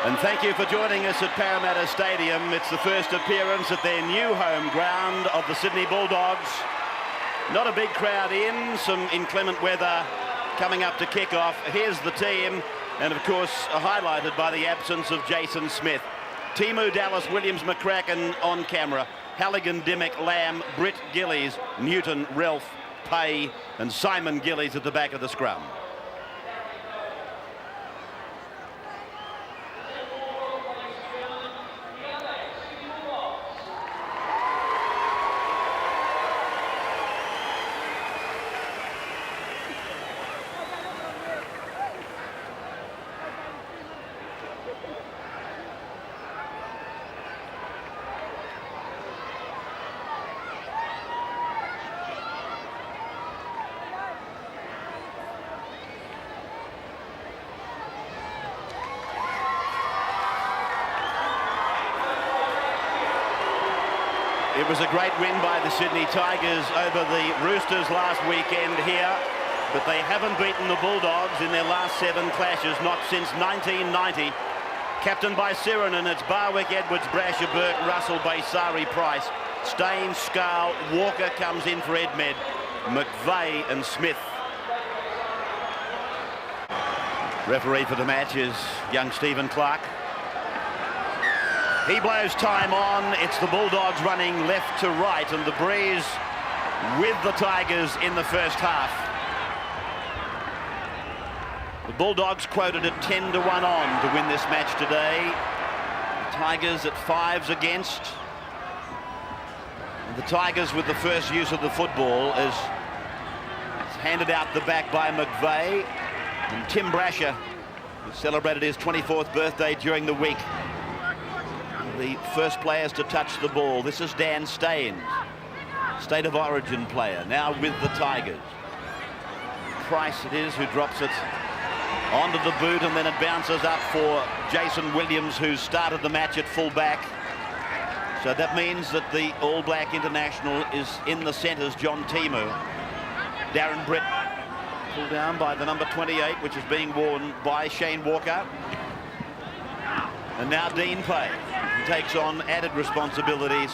And thank you for joining us at Parramatta Stadium. It's the first appearance at their new home ground of the Sydney Bulldogs. Not a big crowd in, some inclement weather coming up to kick off. Here's the team, and of course highlighted by the absence of Jason Smith. Timu, Dallas, Williams, McCracken on camera. Halligan, Dimmick, Lamb, Britt, Gillies, Newton, Ralph, Pay and Simon Gillies at the back of the scrum. It was a great win by the Sydney Tigers over the Roosters last weekend here, but they haven't beaten the Bulldogs in their last 7 clashes, not since 1990. Captained by Sirinen, it's Barwick, Edwards, Brasher, Burke, Russell, Baysari, Price, Stain, Scarl, Walker comes in for Edmed, McVeigh and Smith. Referee for the match is young Stephen Clark. He blows time on. It's the Bulldogs running left to right, and the breeze with the Tigers in the first half. The Bulldogs quoted at 10-1 on to win this match today. The Tigers at 5s against. And the Tigers with the first use of the football is handed out the back by McVeigh. And Tim Brasher, who celebrated his 24th birthday during the week, the first players to touch the ball. This is Dan Staines, State of Origin player, now with the Tigers. Price it is who drops it onto the boot, and then it bounces up for Jason Williams, who started the match at full back. So that means that the All Black international is in the centres, John Timu. Darren Britt pulled down by the number 28, which is being worn by Shane Walker. And now Dean Pay takes on added responsibilities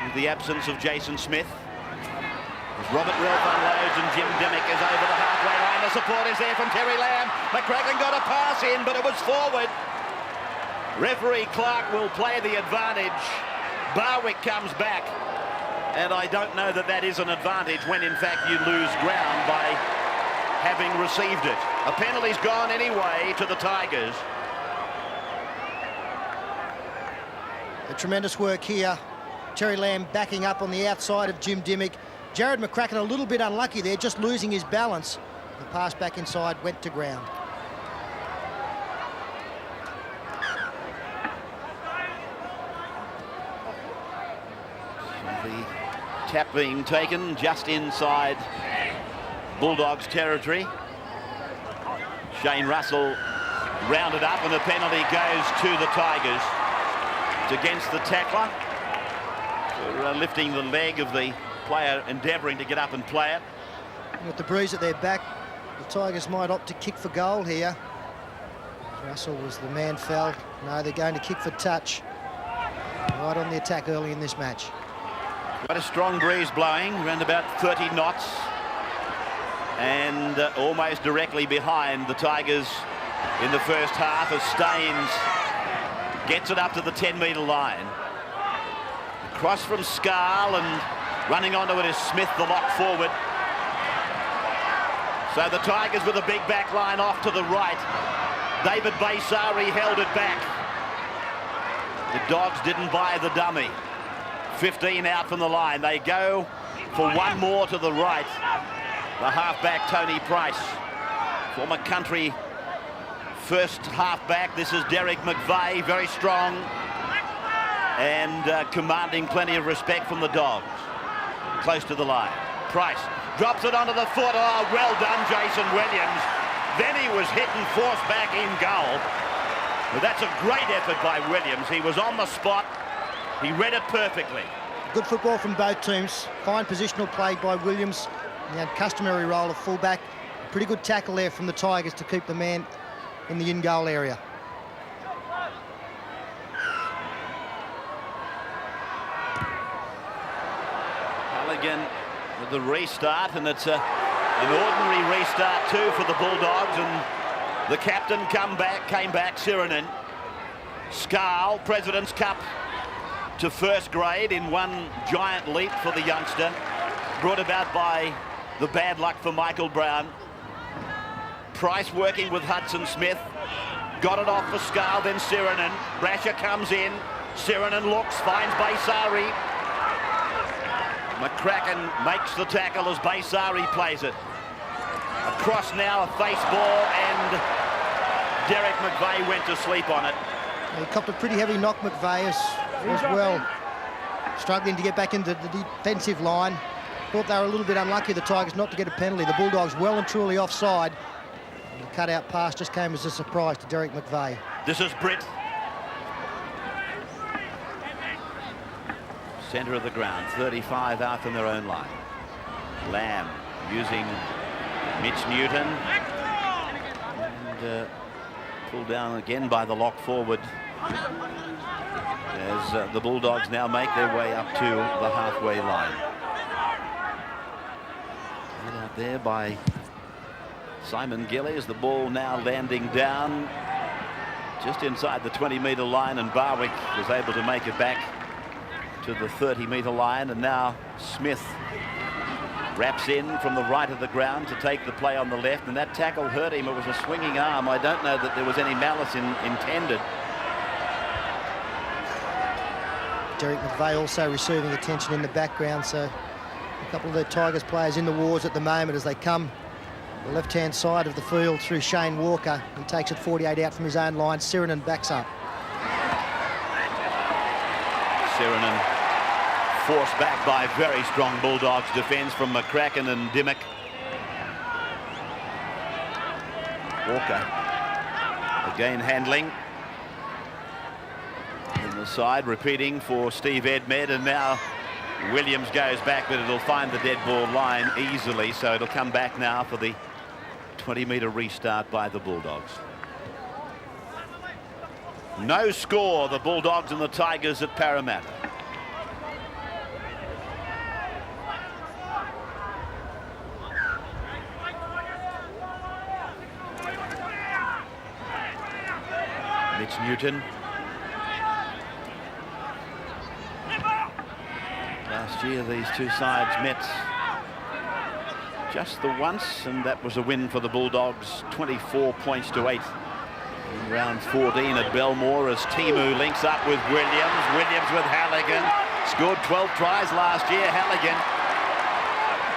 with the absence of Jason Smith. As Robert Ralph unloads and Jim Dimmick is over the halfway line. The support is there from Terry Lamb. McCracken got a pass in, but it was forward. Referee Clark will play the advantage. Barwick comes back. And I don't know that that is an advantage when in fact you lose ground by having received it. A penalty's gone anyway to the Tigers. Tremendous work here. Terry Lamb backing up on the outside of Jim Dimmick. Jared McCracken a little bit unlucky there, just losing his balance. The pass back inside went to ground. So the tap being taken just inside Bulldogs territory. Shane Russell rounded up, and the penalty goes to the Tigers. Against the tackler for lifting the leg of the player endeavouring to get up and play it. With the breeze at their back, the Tigers might opt to kick for goal here. Russell was the man fell. No, they're going to kick for touch. Right on the attack early in this match. Quite a strong breeze blowing, around about 30 knots. And almost directly behind the Tigers in the first half as Staines gets it up to the 10-metre line. Across from Scarl, and running onto it is Smith, the lock forward. So the Tigers with a big back line off to the right. David Baysari held it back. The Dogs didn't buy the dummy. 15 out from the line. They go for one more to the right. The halfback, Tony Price, former country first halfback. This is Derek McVeigh, very strong and commanding plenty of respect from the Dogs. Close to the line. Price drops it onto the foot. Oh, well done, Jason Williams. Then he was hit and forced back in goal. But that's a great effort by Williams. He was on the spot. He read it perfectly. Good football from both teams. Fine positional play by Williams. He had customary role of fullback. Pretty good tackle there from the Tigers to keep the man in the in-goal area. Halligan with the restart, and it's an ordinary restart too for the Bulldogs, and the captain came back, Sirinen. Scarl, President's Cup to first grade in one giant leap for the youngster, brought about by the bad luck for Michael Brown. Price working with Hudson Smith, got it off for Scarl, then Sirinen. Brasher comes in, Sirinen looks, finds Baysari. McCracken makes the tackle as Baysari plays it. Across now, a face ball, and Derek McVeigh went to sleep on it. He copped a pretty heavy knock, McVeigh, as well. Struggling to get back into the defensive line. Thought they were a little bit unlucky, the Tigers, not to get a penalty. The Bulldogs well and truly offside. And the cut-out pass just came as a surprise to Derek McVeigh. This is Britt. Centre of the ground, 35 out from their own line. Lamb using Mitch Newton. And pulled down again by the lock forward as the Bulldogs now make their way up to the halfway line. Put out there by Simon Gillies. The ball now landing down just inside the 20-metre line, and Barwick was able to make it back to the 30-metre line, and now Smith wraps in from the right of the ground to take the play on the left, and that tackle hurt him. It was a swinging arm. I don't know that there was any malice intended. Derek McVeigh also receiving attention in the background, so a couple of the Tigers players in the wars at the moment as they come the left-hand side of the field through Shane Walker. He takes it 48 out from his own line. Sirinen backs up. Sirinen forced back by very strong Bulldogs defence from McCracken and Dimmock. Walker again handling. In the side, repeating for Steve Edmed, and now Williams goes back, but it'll find the dead ball line easily, so it'll come back now for the 20-metre restart by the Bulldogs. No score, the Bulldogs and the Tigers at Parramatta. Mitch Newton. Last year these two sides met just the once, and that was a win for the Bulldogs, 24 points to 8 in round 14 at Belmore, as Timu links up with Williams. Williams with Halligan. Scored 12 tries last year. Halligan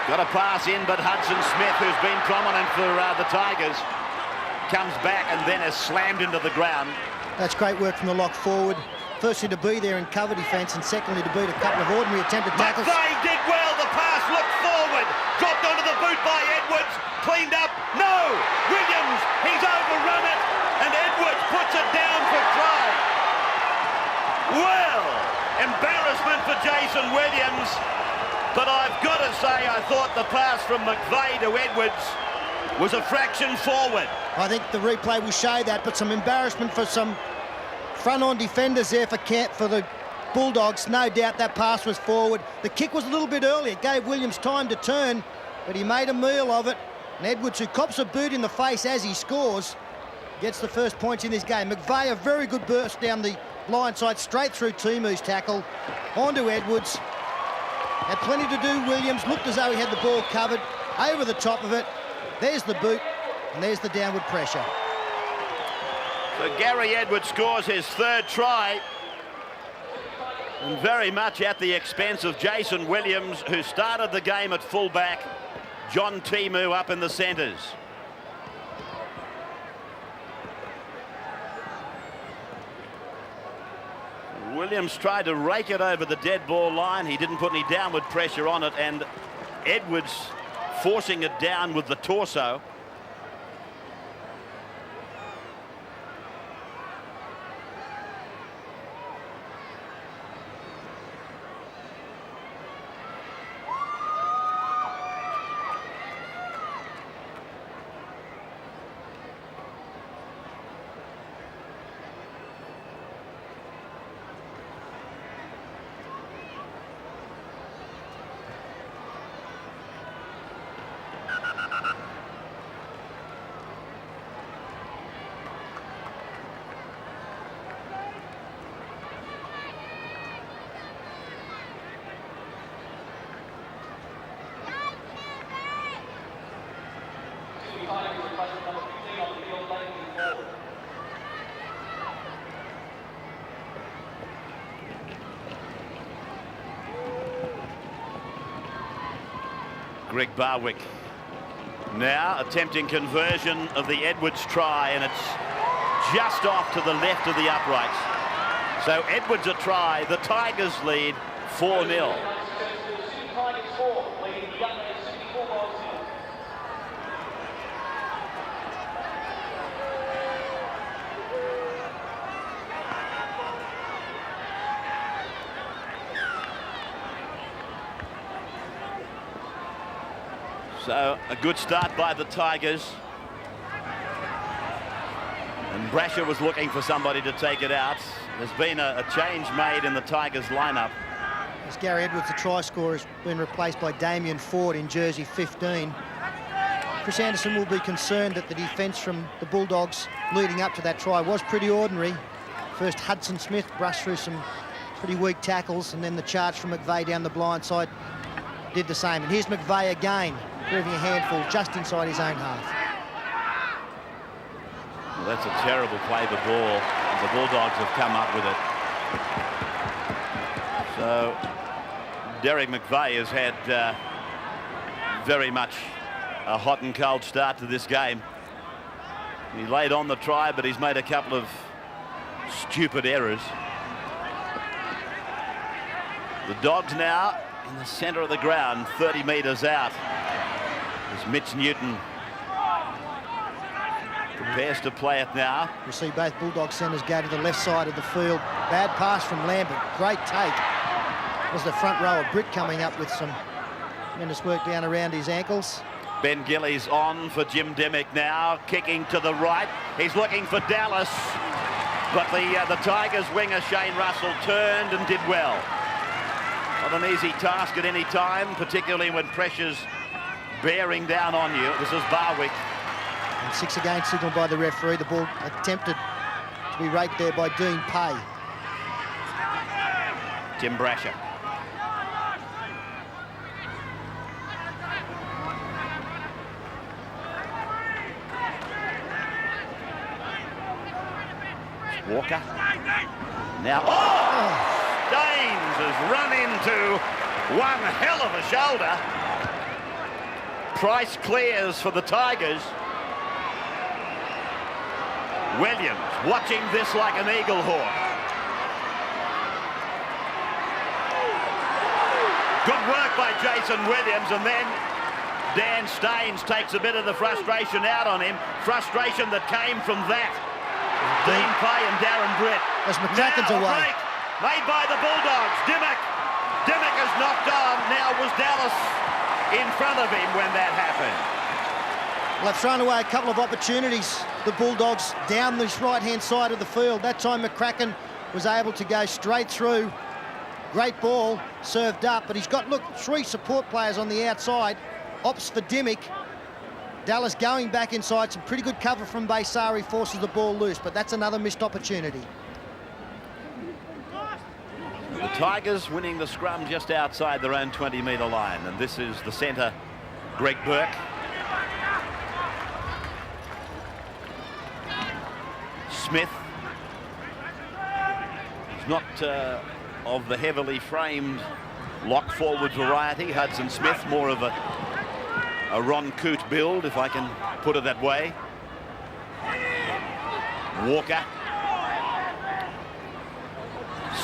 got a pass in, but Hudson Smith, who's been prominent for the Tigers, comes back and then is slammed into the ground. That's great work from the lock forward. Firstly, to be there in cover defence, and secondly, to beat a couple of ordinary attempted tackles. McVeigh did well. The pass looked forward. Dropped onto the boot by Edwards. Cleaned up. No! Williams, he's overrun it. And Edwards puts it down for try. Well, embarrassment for Jason Williams. But I've got to say, I thought the pass from McVeigh to Edwards was a fraction forward. I think the replay will show that, but some embarrassment for some front-on defenders there for the Bulldogs. No doubt that pass was forward. The kick was a little bit early. It gave Williams time to turn, but he made a meal of it. And Edwards, who cops a boot in the face as he scores, gets the first points in this game. McVeigh, a very good burst down the line side, straight through Timu's tackle, onto Edwards. Had plenty to do. Williams looked as though he had the ball covered, over the top of it. There's the boot, and there's the downward pressure. So Gary Edwards scores his third try, and very much at the expense of Jason Williams, who started the game at fullback. John Timu up in the centres. Williams tried to rake it over the dead ball line. He didn't put any downward pressure on it, and Edwards forcing it down with the torso. Greg Barwick now attempting conversion of the Edwards try, and it's just off to the left of the uprights. So Edwards a try, the Tigers lead 4-0. So a good start by the Tigers. And Brasher was looking for somebody to take it out. There's been a change made in the Tigers lineup. As Gary Edwards, the try scorer, has been replaced by Damien Ford in jersey 15. Chris Anderson will be concerned that the defence from the Bulldogs leading up to that try was pretty ordinary. First Hudson Smith brushed through some pretty weak tackles, and then the charge from McVeigh down the blind side did the same. And here's McVeigh again, proving a handful just inside his own half. Well, that's a terrible play, the ball. And the Bulldogs have come up with it. So Derek McVeigh has had very much a hot and cold start to this game. He laid on the try, but he's made a couple of stupid errors. The Dogs now in the centre of the ground, 30 metres out. As Mitch Newton prepares to play it now. We'll see both Bulldog centres go to the left side of the field. Bad pass from Lambert. Great take. Was the front row of Britt coming up with some tremendous work down around his ankles. Ben Gillies on for Jim Demick now, kicking to the right. He's looking for Dallas, but the Tigers winger Shane Russell turned and did well. Not an easy task at any time, particularly when pressure's bearing down on you. This is Barwick. And 6 again signalled by the referee. The ball attempted to be raked there by Dean Pay. Tim Brasher. Walker. Now, Daines has run into one hell of a shoulder. Price clears for the Tigers. Williams watching this like an eagle hawk. Good work by Jason Williams, and then Dan Staines takes a bit of the frustration out on him. Frustration that came from that. Dean Pay and Darren Britt. As McCracken's away. Break made by the Bulldogs. Dimmock is knocked on. Now was Dallas in front of him when that happened. Well, they've thrown away a couple of opportunities, the Bulldogs, down this right-hand side of the field. That time McCracken was able to go straight through. Great ball, served up, but he's got, look, 3 support players on the outside. Opts for Dimmock. Dallas going back inside. Some pretty good cover from Baysari, forces the ball loose, but that's another missed opportunity. The Tigers winning the scrum just outside their own 20-metre line, and this is the centre, Greg Burke. Smith. He's not of the heavily framed lock forward variety. Hudson Smith, more of a Ron Coote build, if I can put it that way. Walker.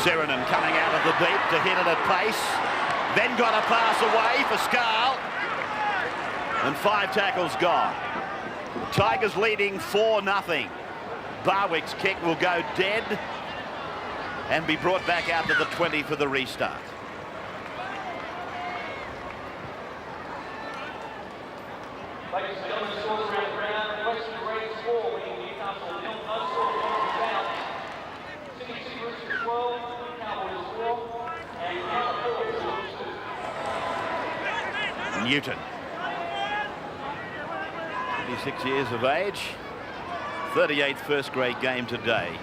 Serenan coming out of the deep to hit it at pace. Then got a pass away for Scarl. And 5 tackles gone. The Tigers leading 4-0. Barwick's kick will go dead and be brought back out to the 20 for the restart. Newton, 26 years of age, 38th first grade game today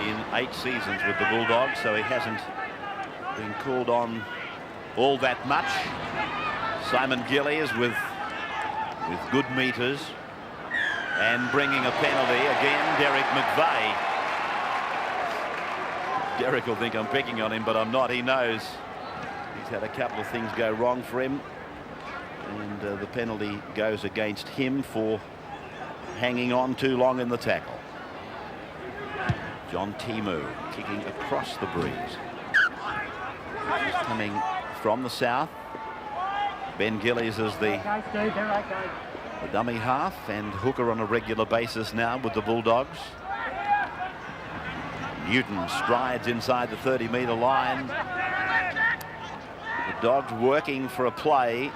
in 8 seasons with the Bulldogs, so he hasn't been called on all that much. Simon Gillies with good meters and bringing a penalty again. Derek McVeigh. Derek will think I'm picking on him, but I'm not. He knows he's had a couple of things go wrong for him. And the penalty goes against him for hanging on too long in the tackle. John Timu kicking across the breeze. He's coming from the south. Ben Gillies is the dummy half and hooker on a regular basis now with the Bulldogs. Newton strides inside the 30-metre line. The Dogs working for a play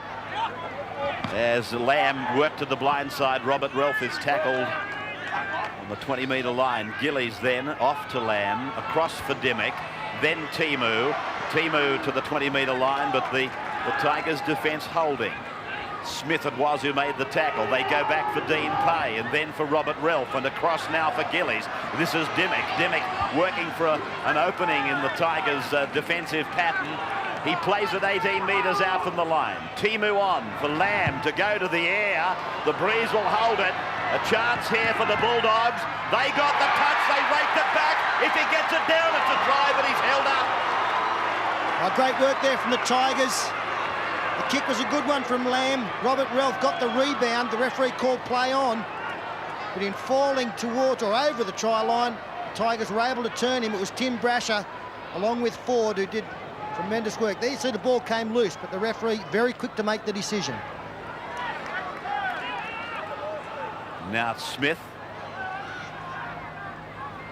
as Lamb worked to the blind side. Robert Ralph is tackled on the 20-metre line. Gillies then off to Lamb, across for Dimmick, then Timu. Timu to the 20-metre line, but the Tigers defence holding. Smith it was who made the tackle. They go back for Dean Pay and then for Robert Ralph, and across now for Gillies. This is Dimmick. Dimmick working for an opening in the Tigers' defensive pattern. He plays it 18 metres out from the line. Timu on for Lamb to go to the air. The breeze will hold it. A chance here for the Bulldogs. They got the touch. They raked it back. If he gets it down, it's a try, but he's held up. Great work there from the Tigers. The kick was a good one from Lamb. Robert Ralph got the rebound. The referee called play on. But in falling towards or over the try line, the Tigers were able to turn him. It was Tim Brasher along with Ford who did tremendous work. There you see the ball came loose, but the referee very quick to make the decision. Now it's Smith.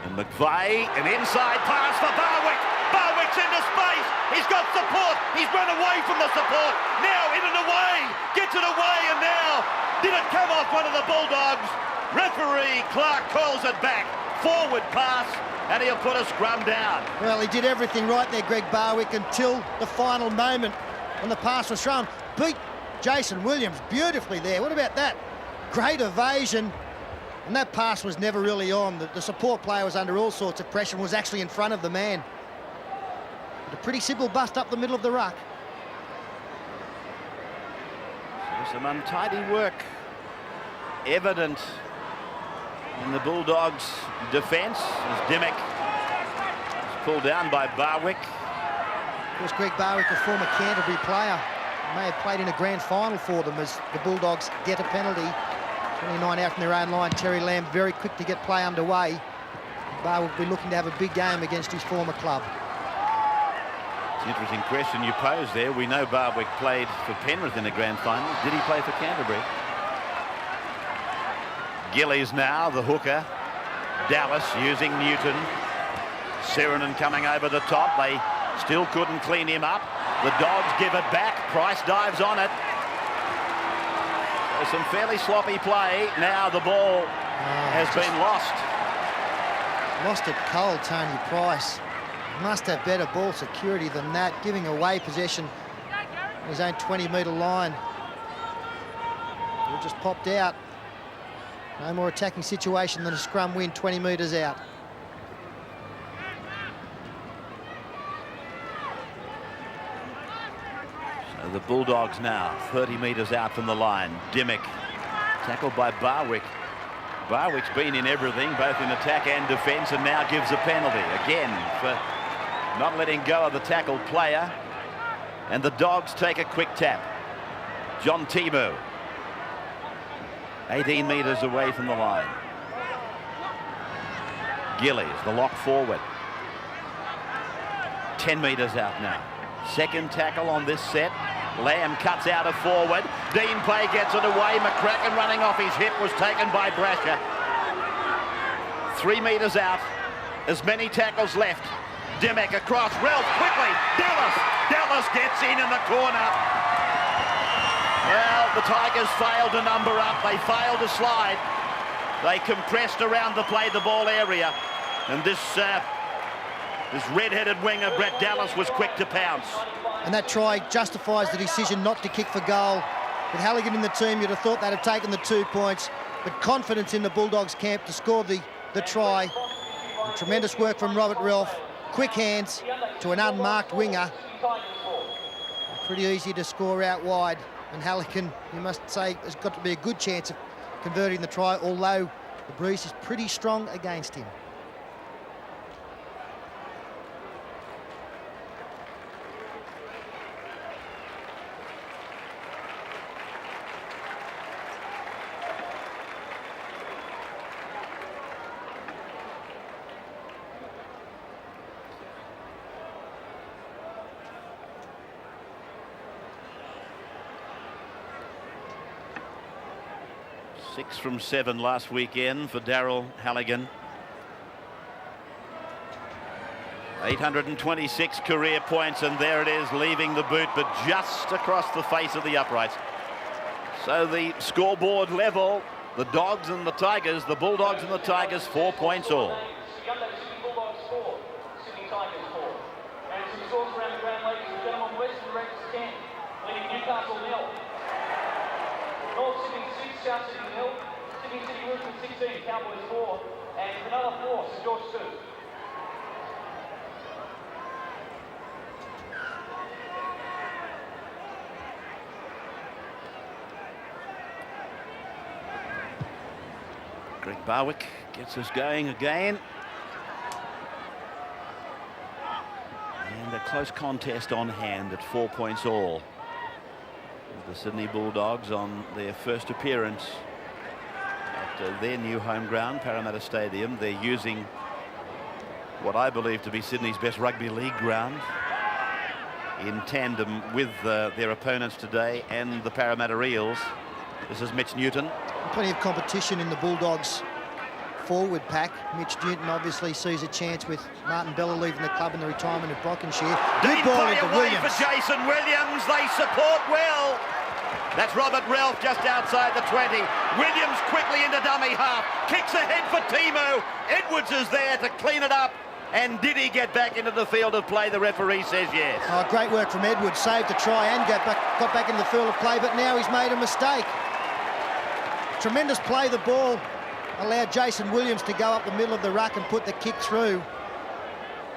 And McVeigh, an inside pass for Barwick. Barwick's into space. He's got support. He's run away from the support. Now in and away. Gets it away, and now did it come off one of the Bulldogs? Referee Clark calls it back. Forward pass, and he'll put a scrum down. Well, he did everything right there, Greg Barwick, until the final moment when the pass was thrown. Beat Jason Williams beautifully there. What about that? Great evasion. And that pass was never really on. The support player was under all sorts of pressure and was actually in front of the man. But a pretty simple bust up the middle of the ruck. So some untidy work evident in the Bulldogs' defence as Dimmick is pulled down by Barwick. Of course, Greg Barwick, a former Canterbury player, may have played in a grand final for them as the Bulldogs get a penalty. 29 out from their own line. Terry Lamb very quick to get play underway. Barwick will be looking to have a big game against his former club. It's an interesting question you posed there. We know Barwick played for Penrith in the grand final. Did he play for Canterbury? Gillies now, the hooker. Dallas using Newton. Sirenen coming over the top. They still couldn't clean him up. The Dogs give it back. Price dives on it. So some fairly sloppy play. Now the ball has been lost. Lost it cold, Tony Price. Must have better ball security than that, giving away possession on his own 20-metre line. It just popped out. No more attacking situation than a scrum win 20 metres out. So the Bulldogs now 30 metres out from the line. Dimmick tackled by Barwick. Barwick's been in everything, both in attack and defence, and now gives a penalty again for not letting go of the tackled player. And the Dogs take a quick tap. John Timu, 18 metres away from the line. Gillies, the lock forward. 10 metres out now. Second tackle on this set. Lamb cuts out a forward. Dean Pay gets it away. McCracken running off his hip was taken by Brasher. 3 metres out. As many tackles left. Dimmick across. Ralph quickly. Dallas gets in the corner. Well, the Tigers failed to number up. They failed to slide. They compressed around the play the ball area. And this red-headed winger, Brett Dallas, was quick to pounce. And that try justifies the decision not to kick for goal. With Halligan in the team, you'd have thought they'd have taken the 2 points. But confidence in the Bulldogs camp to score the try. And tremendous work from Robert Ralph. Quick hands to an unmarked winger. Pretty easy to score out wide. And Halligan, you must say, has got to be a good chance of converting the try, although the breeze is pretty strong against him. 6 from 7 last weekend for Daryl Halligan. 826 career points, and there it is, leaving the boot, but just across the face of the uprights. So the scoreboard level, the Dogs and the Tigers, the Bulldogs and the Tigers, 4 points all. Bulldogs 4, Sydney Tigers 4. And some scores around the ground, ladies and gentlemen. Western Rex 10, leading Newcastle 0. North Sydney 6, South Sydney 0. Sydney City Roosters 16, Cowboys 4. And another 4, St George 2. Greg Barwick gets us going again. And a close contest on hand at 4 points all. The Sydney Bulldogs on their first appearance at their new home ground, Parramatta Stadium. They're using what I believe to be Sydney's best rugby league ground in tandem with their opponents today and the Parramatta Eels. This is Mitch Newton. Plenty of competition in the Bulldogs forward pack. Mitch Newton obviously sees a chance with Martin Bella leaving the club in the retirement of Brockenshire. Good ball into Williams. For Jason Williams, they support well. That's Robert Ralph just outside the 20. Williams quickly into dummy half, kicks ahead for Timo. Edwards is there to clean it up. And did he get back into the field of play? The referee says yes. Oh, great work from Edwards. Saved a try and got back into the field of play, but now he's made a mistake. Tremendous play. The ball allowed Jason Williams to go up the middle of the ruck and put the kick through.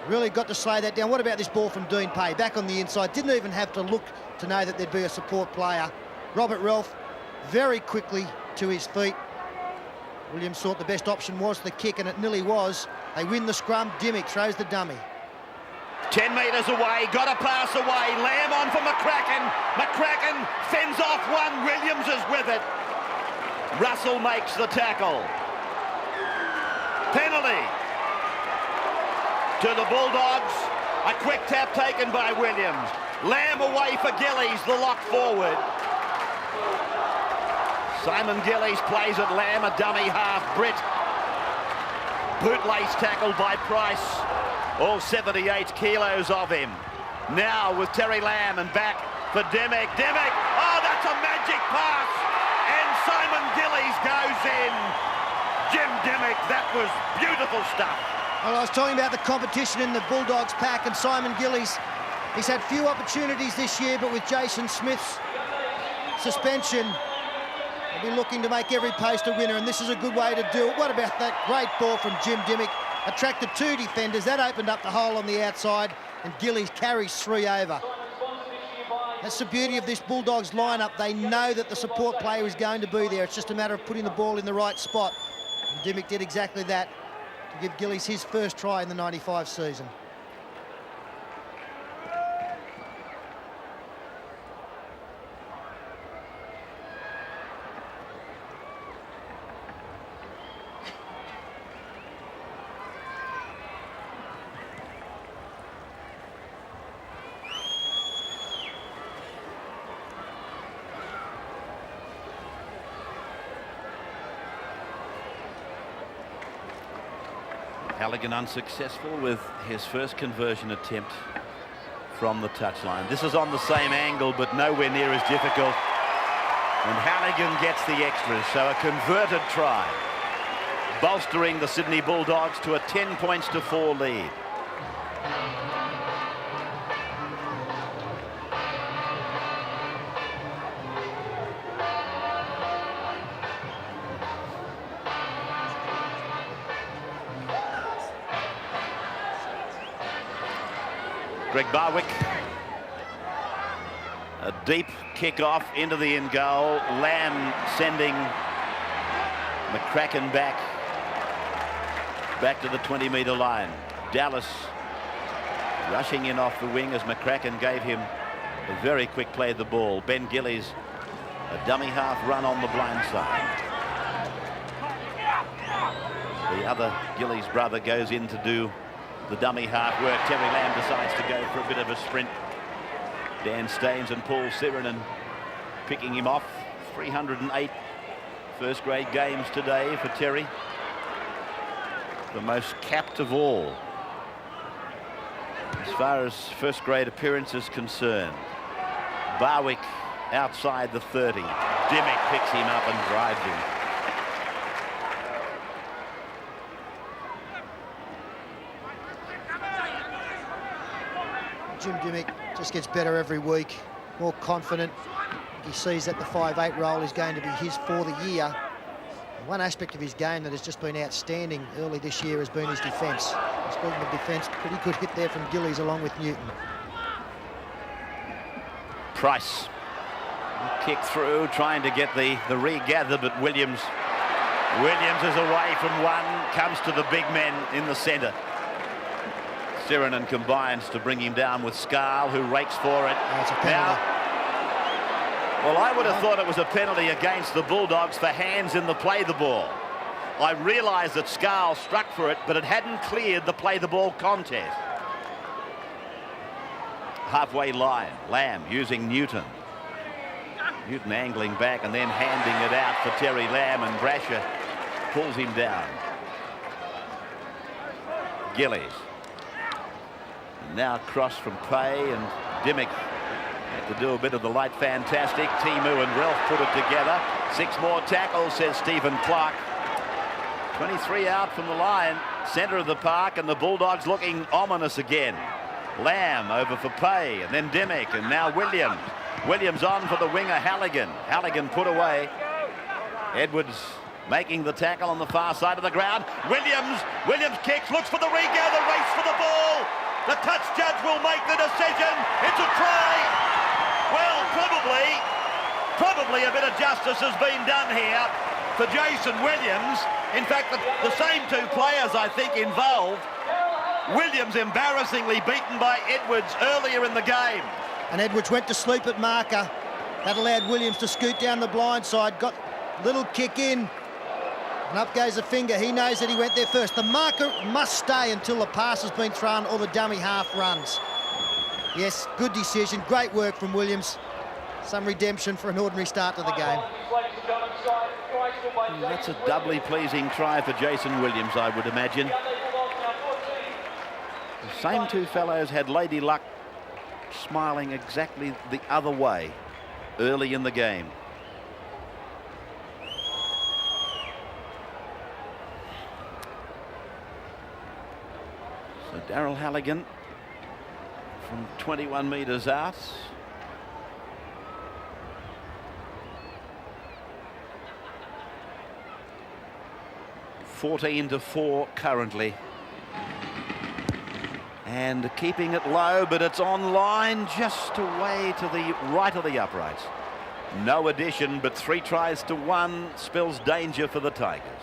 Really got to slow that down. What about this ball from Dean Pay? Back on the inside. Didn't even have to look to know that there'd be a support player. Robert Ralph very quickly to his feet. Williams thought the best option was the kick, and it nearly was. They win the scrum. Dimmick throws the dummy. 10 metres away, got a pass away. Lamb on for McCracken. McCracken fends off one. Williams is with it. Russell makes the tackle. Penalty to the Bulldogs. A quick tap taken by Williams. Lamb away for Gillies, the lock forward. Simon Gillies plays at Lamb, a dummy half. Britt. Bootlace tackled by Price. All 78 kilos of him. Now with Terry Lamb and back for Dimmick. Dimmick, oh, that's a magic pass. And Simon Gillies goes in. Jim Dimmick, that was beautiful stuff. Well, I was talking about the competition in the Bulldogs pack, and Simon Gillies, he's had few opportunities this year, but with Jason Smith's suspension, he'll be looking to make every post a winner, and this is a good way to do it. What about that great ball from Jim Dimmick? Attracted 2 defenders. That opened up the hole on the outside, and Gillies carries 3 over. That's the beauty of this Bulldogs lineup. They know that the support player is going to be there. It's just a matter of putting the ball in the right spot. And Dimmick did exactly that to give Gillies his first try in the 95 season. Halligan unsuccessful with his first conversion attempt from the touchline. This is on the same angle, but nowhere near as difficult. And Halligan gets the extras, so a converted try, bolstering the Sydney Bulldogs to a 10 points to 4 lead. Greg Barwick, a deep kick-off into the in goal. Lamb sending McCracken back to the 20-metre line. Dallas rushing in off the wing as McCracken gave him a very quick play of the ball. Ben Gillies, a dummy half run on the blind side. The other Gillies brother goes in to do the dummy half work. Terry Lamb decides to go for a bit of a sprint. Dan Staines and Paul Sirenen picking him off. 308 First grade games today for Terry. The most capped of all as far as first grade appearance is concerned. Barwick outside the 30. Dimmick picks him up and drives him. Jim Dimmick just gets better every week, more confident. He sees that the 5'8" role is going to be his for the year. And one aspect of his game that has just been outstanding early this year has been his defence. Speaking of defence, pretty good hit there from Gillies along with Newton. Price kick through, trying to get the regather, but Williams is away from one, comes to the big men in the centre. Sirinen combines to bring him down with Scarl, who rakes for it. Oh, it's a penalty. Well, I would have thought it was a penalty against the Bulldogs for hands in the play the ball. I realised that Scarl struck for it, but it hadn't cleared the play the ball contest. Halfway line, Lamb using Newton. Newton angling back and then handing it out for Terry Lamb, and Brasher pulls him down. Gillies. Now cross from Pay, and Dimmick had to do a bit of the light fantastic. Timu and Ralph put it together. 6 more tackles, says Stephen Clark. 23 out from the line, centre of the park, and the Bulldogs looking ominous again. Lamb over for Pay, and then Dimmick, and now Williams. Williams on for the winger Halligan. Halligan put away. Edwards making the tackle on the far side of the ground. Williams kicks, looks for the regather, race for the ball. The touch judge will make the decision. It's a try. Well, probably a bit of justice has been done here for Jason Williams. In fact, the same 2 players, I think, involved. Williams embarrassingly beaten by Edwards earlier in the game. And Edwards went to sleep at marker. That allowed Williams to scoot down the blind side. Got little kick in. And up goes the finger. He knows that he went there first. The marker must stay until the pass has been thrown or the dummy half runs. Yes, good decision. Great work from Williams. Some redemption for an ordinary start to the game. That's a doubly pleasing try for Jason Williams, I would imagine. The same 2 fellows had Lady Luck smiling exactly the other way early in the game. So Darryl Halligan from 21 metres out. (14-4) currently. And keeping it low, but it's on line just away to the right of the uprights. No addition, but 3 tries to 1 spells danger for the Tigers.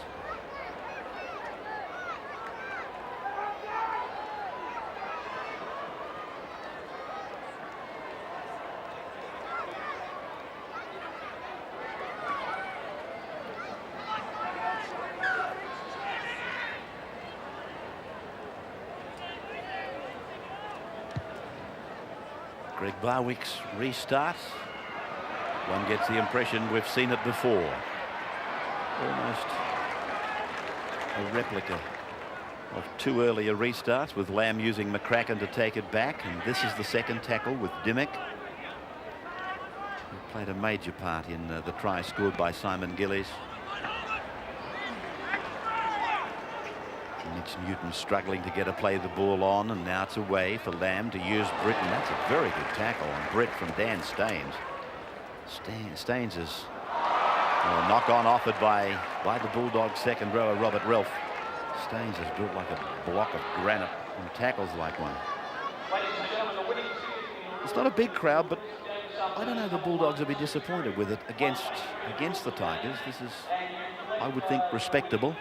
Greg Barwick's restart. One gets the impression we've seen it before. Almost a replica of 2 earlier restarts, with Lamb using McCracken to take it back, and this is the second tackle with Dimmick, who played a major part in the try scored by Simon Gillies. Mitch Newton struggling to get a play the ball on, and now it's away for Lamb to use Britton. That's a very good tackle on Britt from Dan Staines. Staines is a knock on offered by the Bulldogs second rower Robert Ralph. Staines is built like a block of granite and tackles like one. It's not a big crowd, but I don't know the Bulldogs will be disappointed with it against the Tigers. This is, I would think, respectable.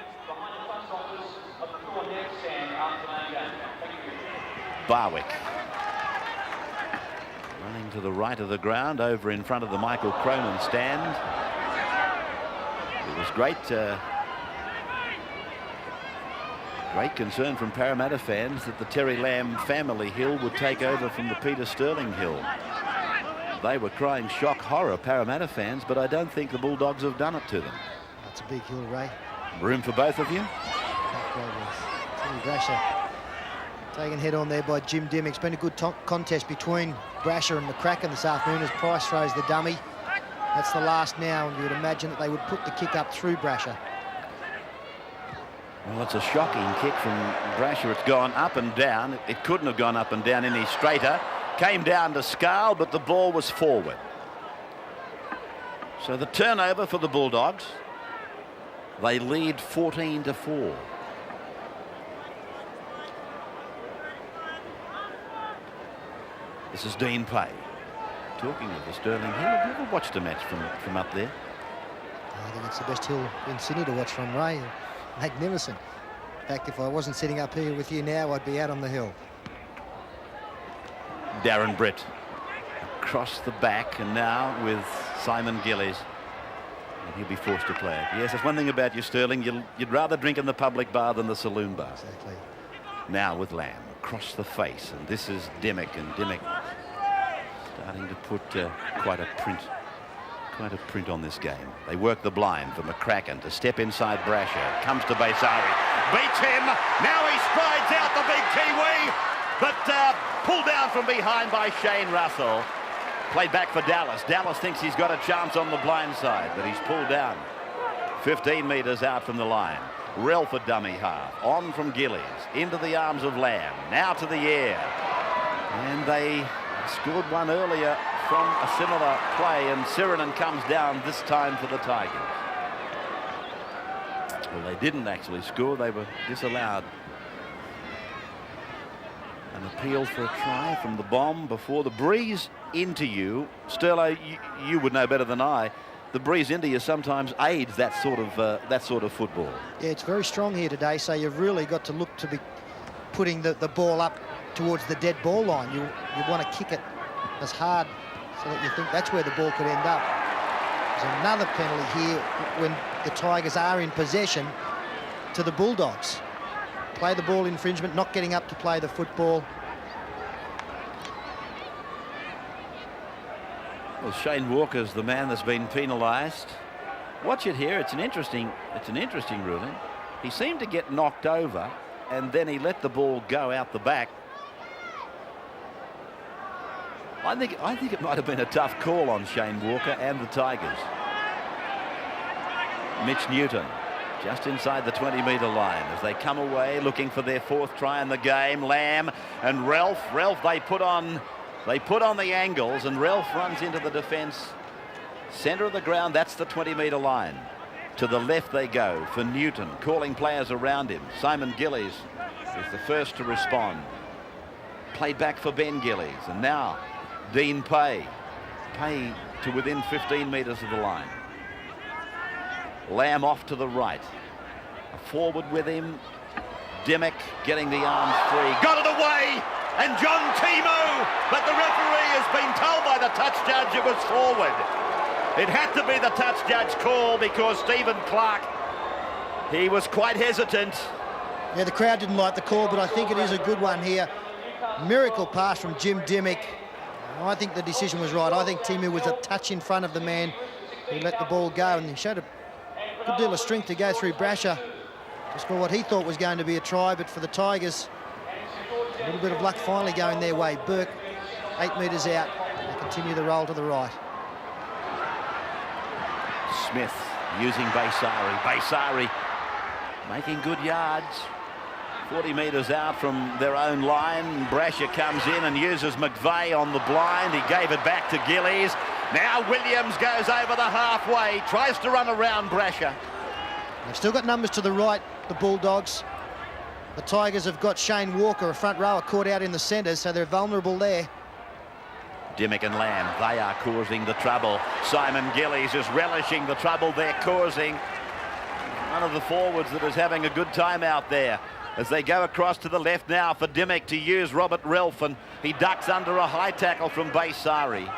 Barwick running to the right of the ground, over in front of the Michael Cronin stand. It was great concern from Parramatta fans that the Terry Lamb family hill would take over from the Peter Sterling hill. They were crying shock horror, Parramatta fans, but I don't think the Bulldogs have done it to them. That's a big hill, Ray. Room for both of you? That goal was Timmy Brasher taken head on there by Jim Dimmick. It's been a good contest between Brasher and McCracken this afternoon as Price throws the dummy. That's the last now, and you would imagine that they would put the kick up through Brasher. Well, it's a shocking kick from Brasher. It's gone up and down. It couldn't have gone up and down any straighter. Came down to Scarl, but the ball was forward. So the turnover for the Bulldogs. They lead 14-4. This is Dean Pay. Talking of the Sterling Hill, have you ever watched a match from up there? I think it's the best hill in Sydney to watch from, Ray. Magnificent. In fact, if I wasn't sitting up here with you now, I'd be out on the hill. Darren Britt across the back, and now with Simon Gillies. And he'll be forced to play it. Yes, there's one thing about you, Sterling. You'd rather drink in the public bar than the saloon bar. Exactly. Now with Lamb across the face, and this is Dimmick, and Dimmick starting to put quite a print on this game. They work the blind for McCracken to step inside Brasher. Comes to Baysari, beats him. Now he strides out, the big Kiwi, but pulled down from behind by Shane Russell. Played back for Dallas. Dallas thinks he's got a chance on the blind side, but he's pulled down 15 metres out from the line. Ralph a dummy half. On from Gillies. Into the arms of Lamb. Now to the air. And they scored one earlier from a similar play, and Sirinen comes down this time for the Tigers. Well, they didn't actually score. They were disallowed. An appeal for a try from the bomb before the breeze into you. Sterlo, you would know better than I. The breeze into you sometimes aids that sort of football. Yeah, it's very strong here today, so you've really got to look to be putting the ball up towards the dead ball line. You want to kick it as hard so that you think that's where the ball could end up. There's another penalty here when the Tigers are in possession to the Bulldogs. Play the ball infringement, not getting up to play the football. Well, Shane Walker's the man that's been penalised. Watch it here. It's an interesting ruling. He seemed to get knocked over, and then he let the ball go out the back. I think it might have been a tough call on Shane Walker and the Tigers. Mitch Newton just inside the 20-metre line as they come away looking for their fourth try in the game. Lamb and Ralph, they put on the angles, and Ralph runs into the defence. Centre of the ground, that's the 20-metre line. To the left they go for Newton, calling players around him. Simon Gillies is the first to respond. Played back for Ben Gillies, and now Dean Pay to within 15 metres of the line. Lamb off to the right. Forward with him. Dimmick getting the arms free. Got it away! And John Timo! But the referee has been told by the touch judge it was forward. It had to be the touch judge call because Stephen Clark, he was quite hesitant. Yeah, the crowd didn't like the call, but I think it is a good one here. Miracle pass from Jim Dimmick. I think the decision was right. I think Timo was a touch in front of the man who let the ball go, and he showed a good deal of strength to go through Brasher to score what he thought was going to be a try, but for the Tigers, a little bit of luck finally going their way. Burke, 8 metres out. They continue the roll to the right. Smith using Baysari. Baysari making good yards. 40 metres out from their own line. Brasher comes in and uses McVeigh on the blind. He gave it back to Gillies. Now Williams goes over the halfway, tries to run around Brasher. They've still got numbers to the right, the Bulldogs. The Tigers have got Shane Walker, a front rower, caught out in the centre, so they're vulnerable there. Dimmick and Lamb, they are causing the trouble. Simon Gillies is relishing the trouble they're causing. One of the forwards that is having a good time out there. As they go across to the left now for Dimmick to use Robert Ralph, and he ducks under a high tackle from Baysari.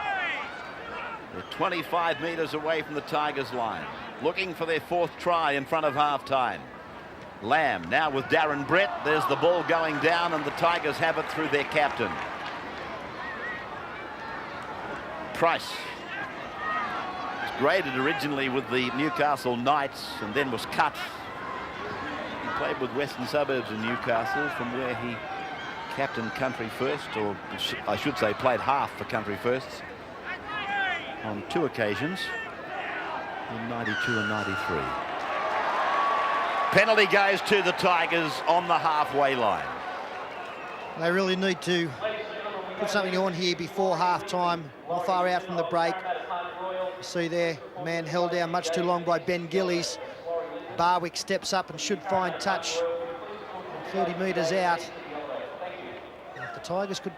They're 25 metres away from the Tigers line, looking for their fourth try in front of half-time. Lamb now with Darren Brett. There's the ball going down, and the Tigers have it through their captain. Price. graded originally with the Newcastle Knights and then was cut. He played with Western Suburbs in Newcastle, from where he captained Country First, or I should say played half for Country Firsts on 2 occasions, in 92 and 93. Penalty goes to the Tigers on the halfway line. They really need to put something on here before half-time, not far out from the break. You see there, man held down much too long by Ben Gillies. Barwick steps up and should find touch 30 metres out. And if the Tigers could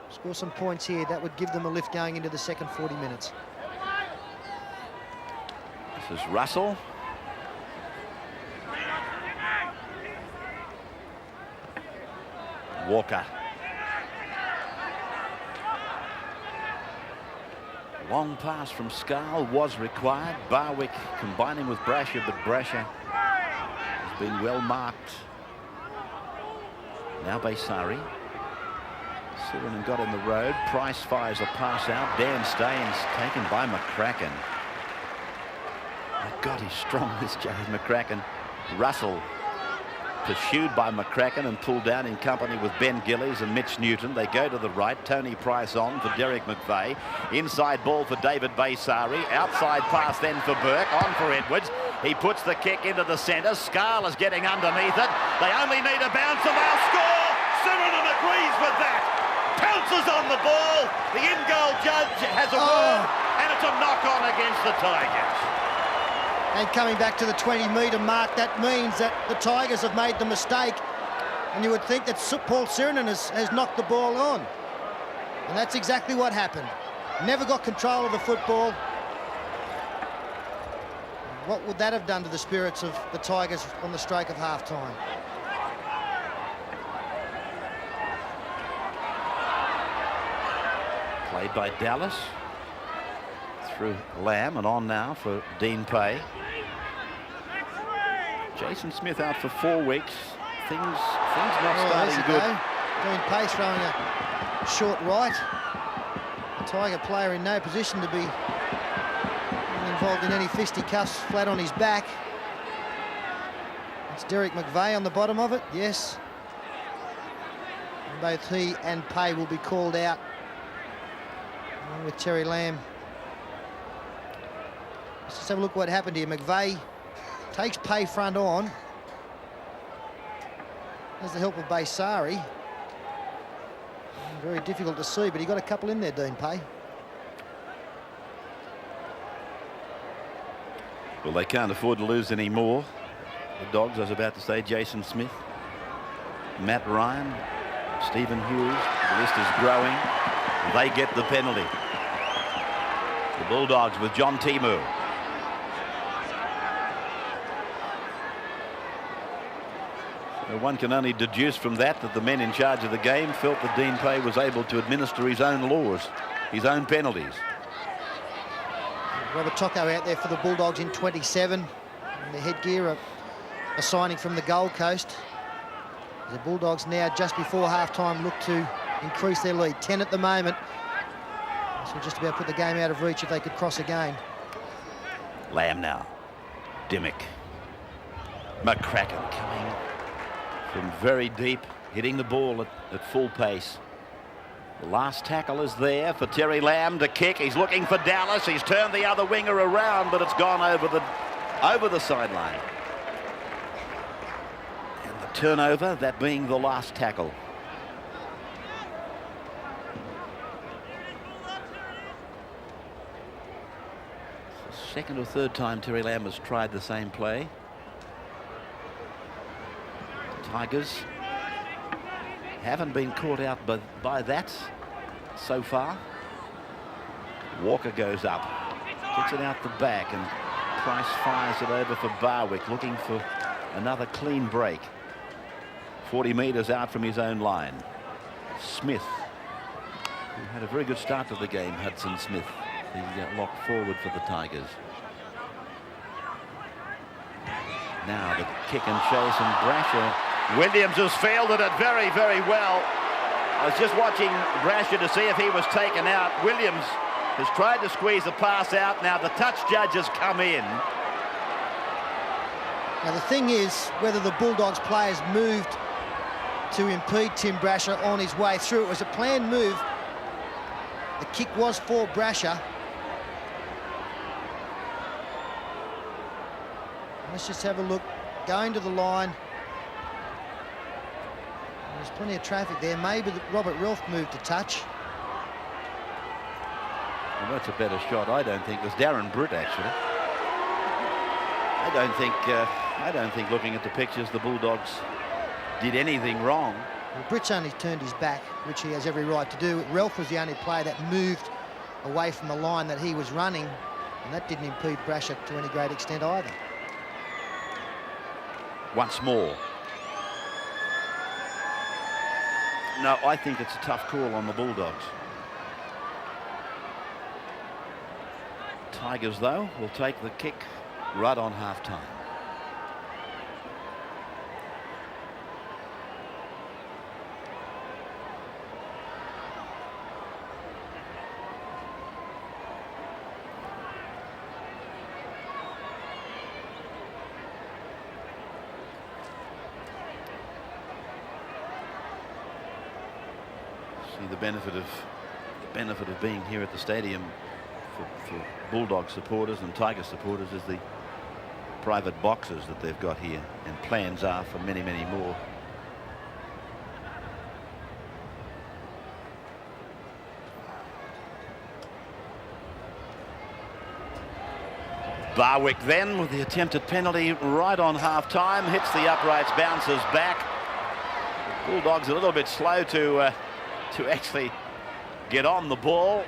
score some points here, that would give them a lift going into the second 40 minutes. This is Russell. Walker. Long pass from Scarl was required. Barwick combining with Brasher, but Brasher has been well marked. Now Baysari. Sirenen got in the road. Price fires a pass out. Dan Staines taken by McCracken. My God, he's strong, this Jared McCracken. Russell pursued by McCracken and pulled down in company with Ben Gillies and Mitch Newton. They go to the right. Tony Price on for Derek McVeigh. Inside ball for David Baysari. Outside pass then for Burke. On for Edwards. He puts the kick into the centre. Scarl is getting underneath it. They only need a bounce and they'll score. Sirenen agrees with that. Pounces on the ball. The in-goal judge has a word, and it's a knock-on against the Tigers. And coming back to the 20-metre mark, that means that the Tigers have made the mistake. And you would think that Paul Sirenen has knocked the ball on. And that's exactly what happened. Never got control of the football. What would that have done to the spirits of the Tigers on the stroke of half-time? Played by Dallas. Through Lamb and on now for Dean Pay. Jason Smith out for 4 weeks. Things not starting good. Dean Pay throwing a short right. A Tiger player in no position to be involved in any fisticuffs, flat on his back. It's Derek McVeigh on the bottom of it, yes. And both he and Pay will be called out, along with Terry Lamb. Let's just have a look what happened here. McVeigh takes Pay front on. There's the help of Baysari. Very difficult to see, but he got a couple in there, Dean Pay. Well, they can't afford to lose any more. The Dogs, I was about to say, Jason Smith, Matt Ryan, Stephen Hughes. The list is growing. They get the penalty. The Bulldogs with John Timu. One can only deduce from that the men in charge of the game felt that Dean Pay was able to administer his own laws, his own penalties. Robert Tocco out there for the Bulldogs in 27. And the headgear, a signing from the Gold Coast. The Bulldogs now, just before half-time, look to increase their lead. 10 at the moment. So just about put the game out of reach if they could cross again. Lamb now. Dimmick. McCracken coming from very deep, hitting the ball at full pace. The last tackle is there for Terry Lamb to kick. He's looking for Dallas. He's turned the other winger around, but it's gone over the sideline. And the turnover, that being the last tackle. It's the second or third time Terry Lamb has tried the same play. Tigers haven't been caught out by that so far. Walker goes up, gets it out the back, and Price fires it over for Barwick, looking for another clean break. 40 metres out from his own line. Smith, who had a very good start to the game, Hudson Smith, the lock forward for the Tigers. Now the kick and chase, and Brasher. Williams has fielded it very, very well. I was just watching Brasher to see if he was taken out. Williams has tried to squeeze a pass out. Now the touch judge has come in. Now the thing is, whether the Bulldogs players moved to impede Tim Brasher on his way through. It was a planned move. The kick was for Brasher. Let's just have a look. Going to the line. There's plenty of traffic there. Maybe Robert Relf moved to touch. Well, that's a better shot, I don't think. It was Darren Britt, actually. I don't think looking at the pictures, the Bulldogs did anything wrong. Well, Britt's only turned his back, which he has every right to do. Relf was the only player that moved away from the line that he was running, and that didn't impede Brasher to any great extent either. Once more. No, I think it's a tough call on the Bulldogs. Tigers, though, will take the kick right on half-time. See the benefit of being here at the stadium for Bulldog supporters and Tiger supporters is the private boxes that they've got here, and plans are for many, many more. Barwick then with the attempted penalty right on half-time, hits the uprights, bounces back. Bulldogs a little bit slow to actually get on the ball.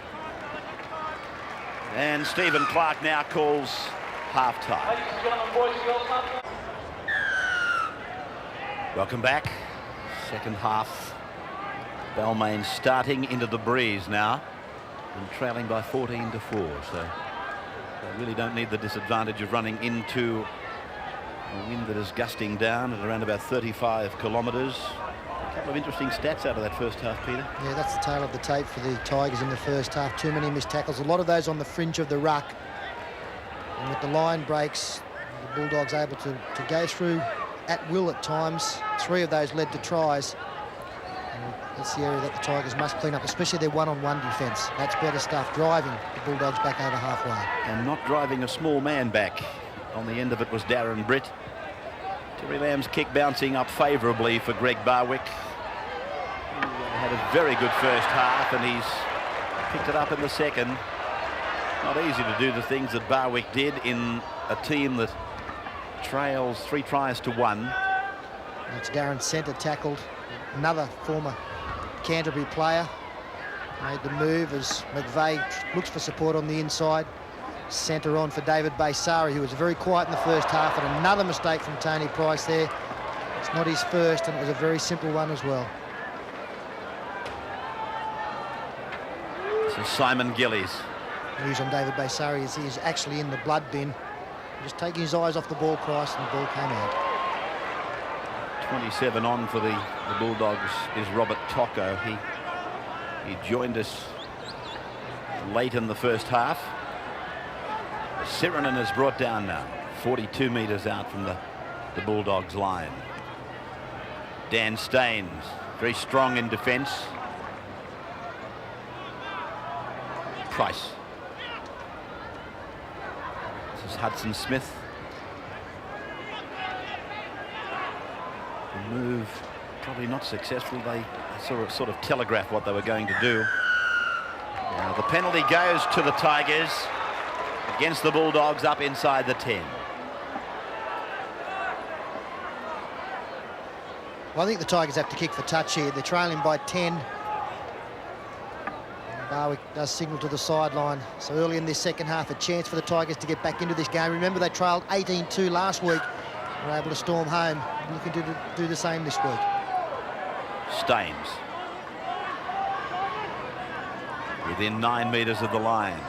And Stephen Clark now calls half-time. Welcome back. Second half. Balmain starting into the breeze now and trailing by 14-4. So they really don't need the disadvantage of running into a wind that is gusting down at around about 35 kilometres. A couple of interesting stats out of that first half, Peter. Yeah, that's the tail of the tape for the Tigers in the first half. Too many missed tackles. A lot of those on the fringe of the ruck. And with the line breaks, the Bulldogs able to go through at will at times. 3 of those led to tries. And that's the area that the Tigers must clean up, especially their one-on-one defence. That's better stuff, driving the Bulldogs back over halfway. And not driving a small man back. On the end of it was Darren Britt. Terry Lamb's kick bouncing up favourably for Greg Barwick. He had a very good first half, and he's picked it up in the second. Not easy to do the things that Barwick did in a team that trails 3 tries to 1. That's Darren Centre tackled. Another former Canterbury player made the move as McVeigh looks for support on the inside. Centre on for David Baysari, who was very quiet in the first half, and another mistake from Tony Price there. It's not his first, and it was a very simple one as well. This is Simon Gillies. News on David Baysari is he is actually in the blood bin. Just taking his eyes off the ball, Price, and the ball came out. 27 on for the Bulldogs is Robert Tocco. He joined us late in the first half. Sirenen is brought down now, 42 metres out from the Bulldogs line. Dan Staines, very strong in defence. Price. This is Hudson Smith. The move probably not successful. They sort of telegraphed what they were going to do. Now the penalty goes to the Tigers against the Bulldogs up inside the 10. Well, I think the Tigers have to kick for touch here. They're trailing by 10. Barwick does signal to the sideline. So early in this second half, a chance for the Tigers to get back into this game. Remember, they trailed 18-2 last week. They were able to storm home. Looking to do the same this week. Staines. Within 9 metres of the line.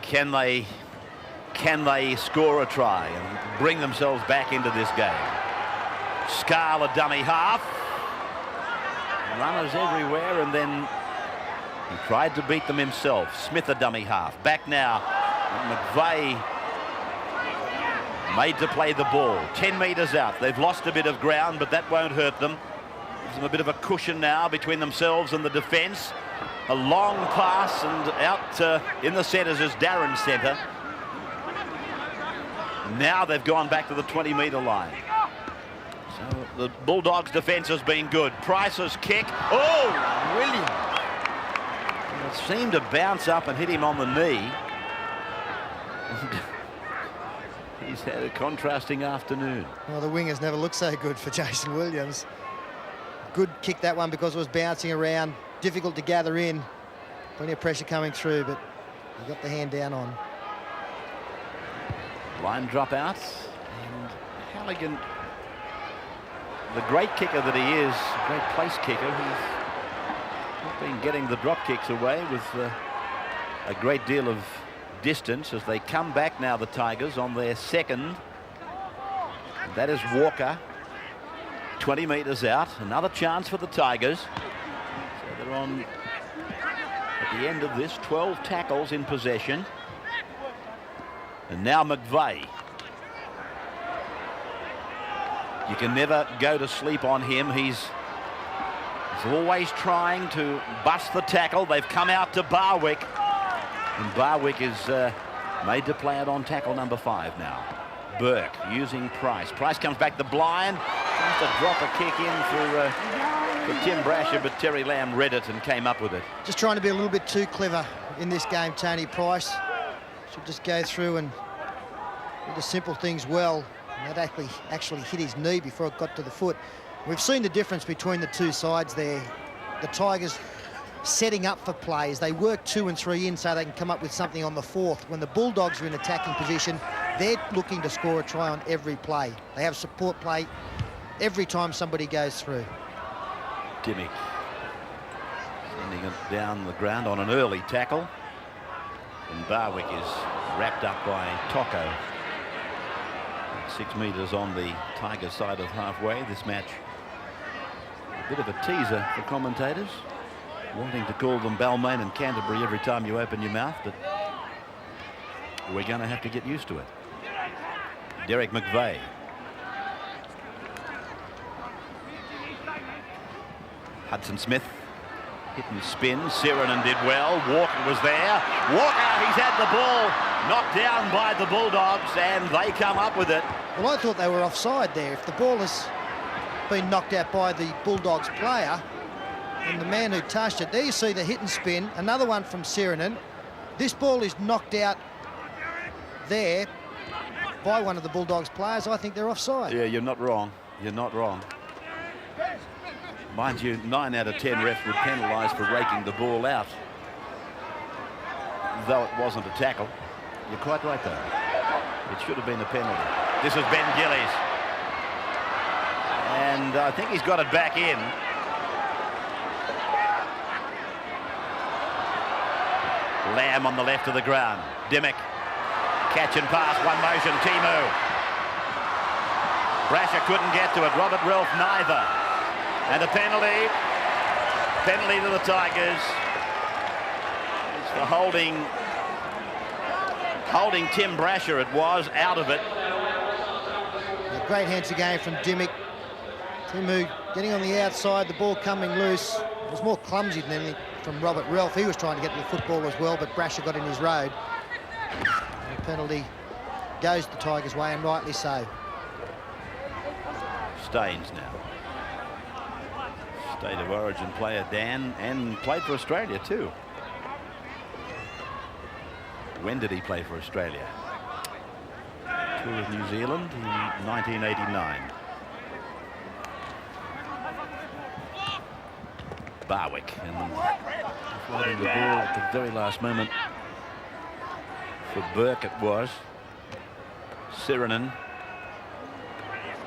Can they score a try and bring themselves back into this game? Scarl, a dummy half. Runners everywhere, and then He tried to beat them himself. Smith, a dummy half. Back now. And McVeigh made to play the ball. 10 metres out. They've lost a bit of ground, but that won't hurt them. Gives them a bit of a cushion now between themselves and the defence. A long pass, and out in the centres is Darren's centre. Now they've gone back to the 20-metre line. So the Bulldogs' defence has been good. Price's kick. Oh, Williams. It seemed to bounce up and hit him on the knee. He's had a contrasting afternoon. Well, the wingers never looked so good for Jason Williams. Good kick, that one, because it was bouncing around. Difficult to gather in. Plenty of pressure coming through, but he got the hand down on. Line drop out. And Halligan, the great kicker that he is, great place kicker, he's not been getting the drop kicks away with a great deal of distance as they come back now, the Tigers, on their second. And that is Walker. 20 metres out. Another chance for the Tigers. So they're on, at the end of this, 12 tackles in possession. And now McVeigh. You can never go to sleep on him. He's always trying to bust the tackle. They've come out to Barwick. And Barwick is made to play it on tackle number 5 now. Burke using Price. Price comes back to blind. Tries to drop a kick in for Tim Brasher, but Terry Lamb read it and came up with it. Just trying to be a little bit too clever in this game, Tony Price. Should just go through and do the simple things well. And that actually hit his knee before it got to the foot. We've seen the difference between the two sides there. The Tigers setting up for plays. They work 2 and 3 in so they can come up with something on the 4th. When the Bulldogs are in attacking position, they're looking to score a try on every play. They have support play every time somebody goes through. Dimmick sending it down the ground on an early tackle. And Barwick is wrapped up by Tocco. 6 metres on the Tiger side of halfway. This match, a bit of a teaser for commentators, wanting to call them Balmain and Canterbury every time you open your mouth, but we're going to have to get used to it. Derek McVeigh. Hudson Smith hit and spin. Sirenen did well. Walker was there. Walker, he's had the ball knocked down by the Bulldogs, and they come up with it. Well, I thought they were offside there. If the ball has been knocked out by the Bulldogs player, and the man who touched it, there you see the hit and spin. Another one from Sirenen. This ball is knocked out there by one of the Bulldogs players. I think they're offside. Yeah, you're not wrong. You're not wrong. Mind you, 9 out of 10 refs would penalise for raking the ball out, though it wasn't a tackle. You're quite right, though. It should have been a penalty. This is Ben Gillies. And I think he's got it back in. Lamb on the left of the ground. Dimmick. Catch and pass, one motion, Timu. Brasher couldn't get to it. Robert Ralph neither. And a penalty. Penalty to the Tigers. It's for holding Tim Brasher, it was, out of it. A great hands again from Dimmick. Timu getting on the outside, the ball coming loose. It was more clumsy than anything from Robert Ralph. He was trying to get to the football as well, but Brasher got in his road. And the penalty goes the Tigers' way, and rightly so. Staines now. State of Origin player Dan, and played for Australia too. When did he play for Australia? Tour of New Zealand in 1989. Barwick, and floating the ball at the very last moment for Burke it was. Sirenen.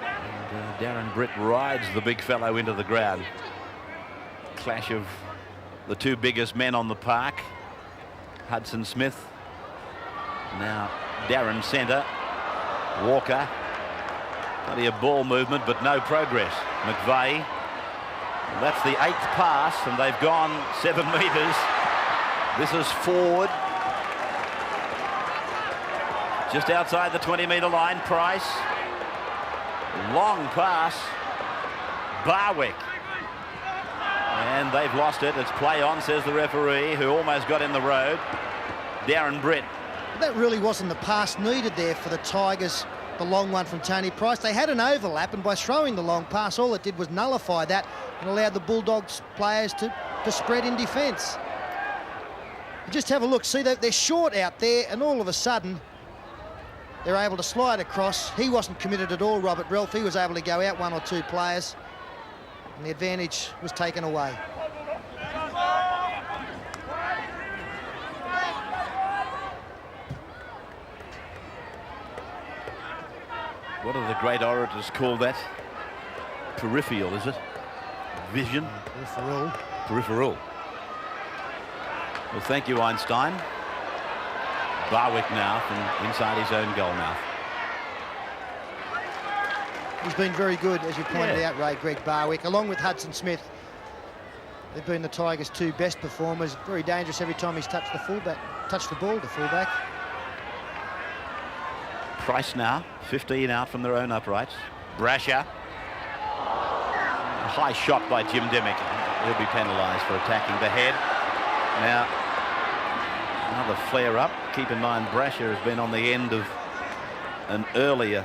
And Darren Britt rides the big fellow into the ground. Clash of the two biggest men on the park. Hudson Smith. Now Darren centre. Walker. Plenty of ball movement, but no progress. McVeigh. That's the 8th pass, and they've gone 7 metres. This is forward. Just outside the 20-metre line, Price. Long pass. Barwick. And they've lost it. It's play on, says the referee, who almost got in the road. Darren Britt. That really wasn't the pass needed there for the Tigers, the long one from Tony Price. They had an overlap, and by throwing the long pass, all it did was nullify that and allowed the Bulldogs players to spread in defence. Just have a look. See, they're short out there, and all of a sudden, they're able to slide across. He wasn't committed at all, Robert Relf. He was able to go out one or two players, and the advantage was taken away. What do the great orators call that? Peripheral, is it? Vision? Peripheral. Peripheral. Well, thank you, Einstein. Barwick now from inside his own goal mouth. He's been very good, as you pointed out, Ray, Greg Barwick, along with Hudson Smith. They've been the Tigers' two best performers. Very dangerous every time he's touched the ball, the fullback. Price now, 15 out from their own uprights. Brasher. A high shot by Jim Dimmick. He'll be penalised for attacking the head. Now, another flare up. Keep in mind, Brasher has been on the end of an earlier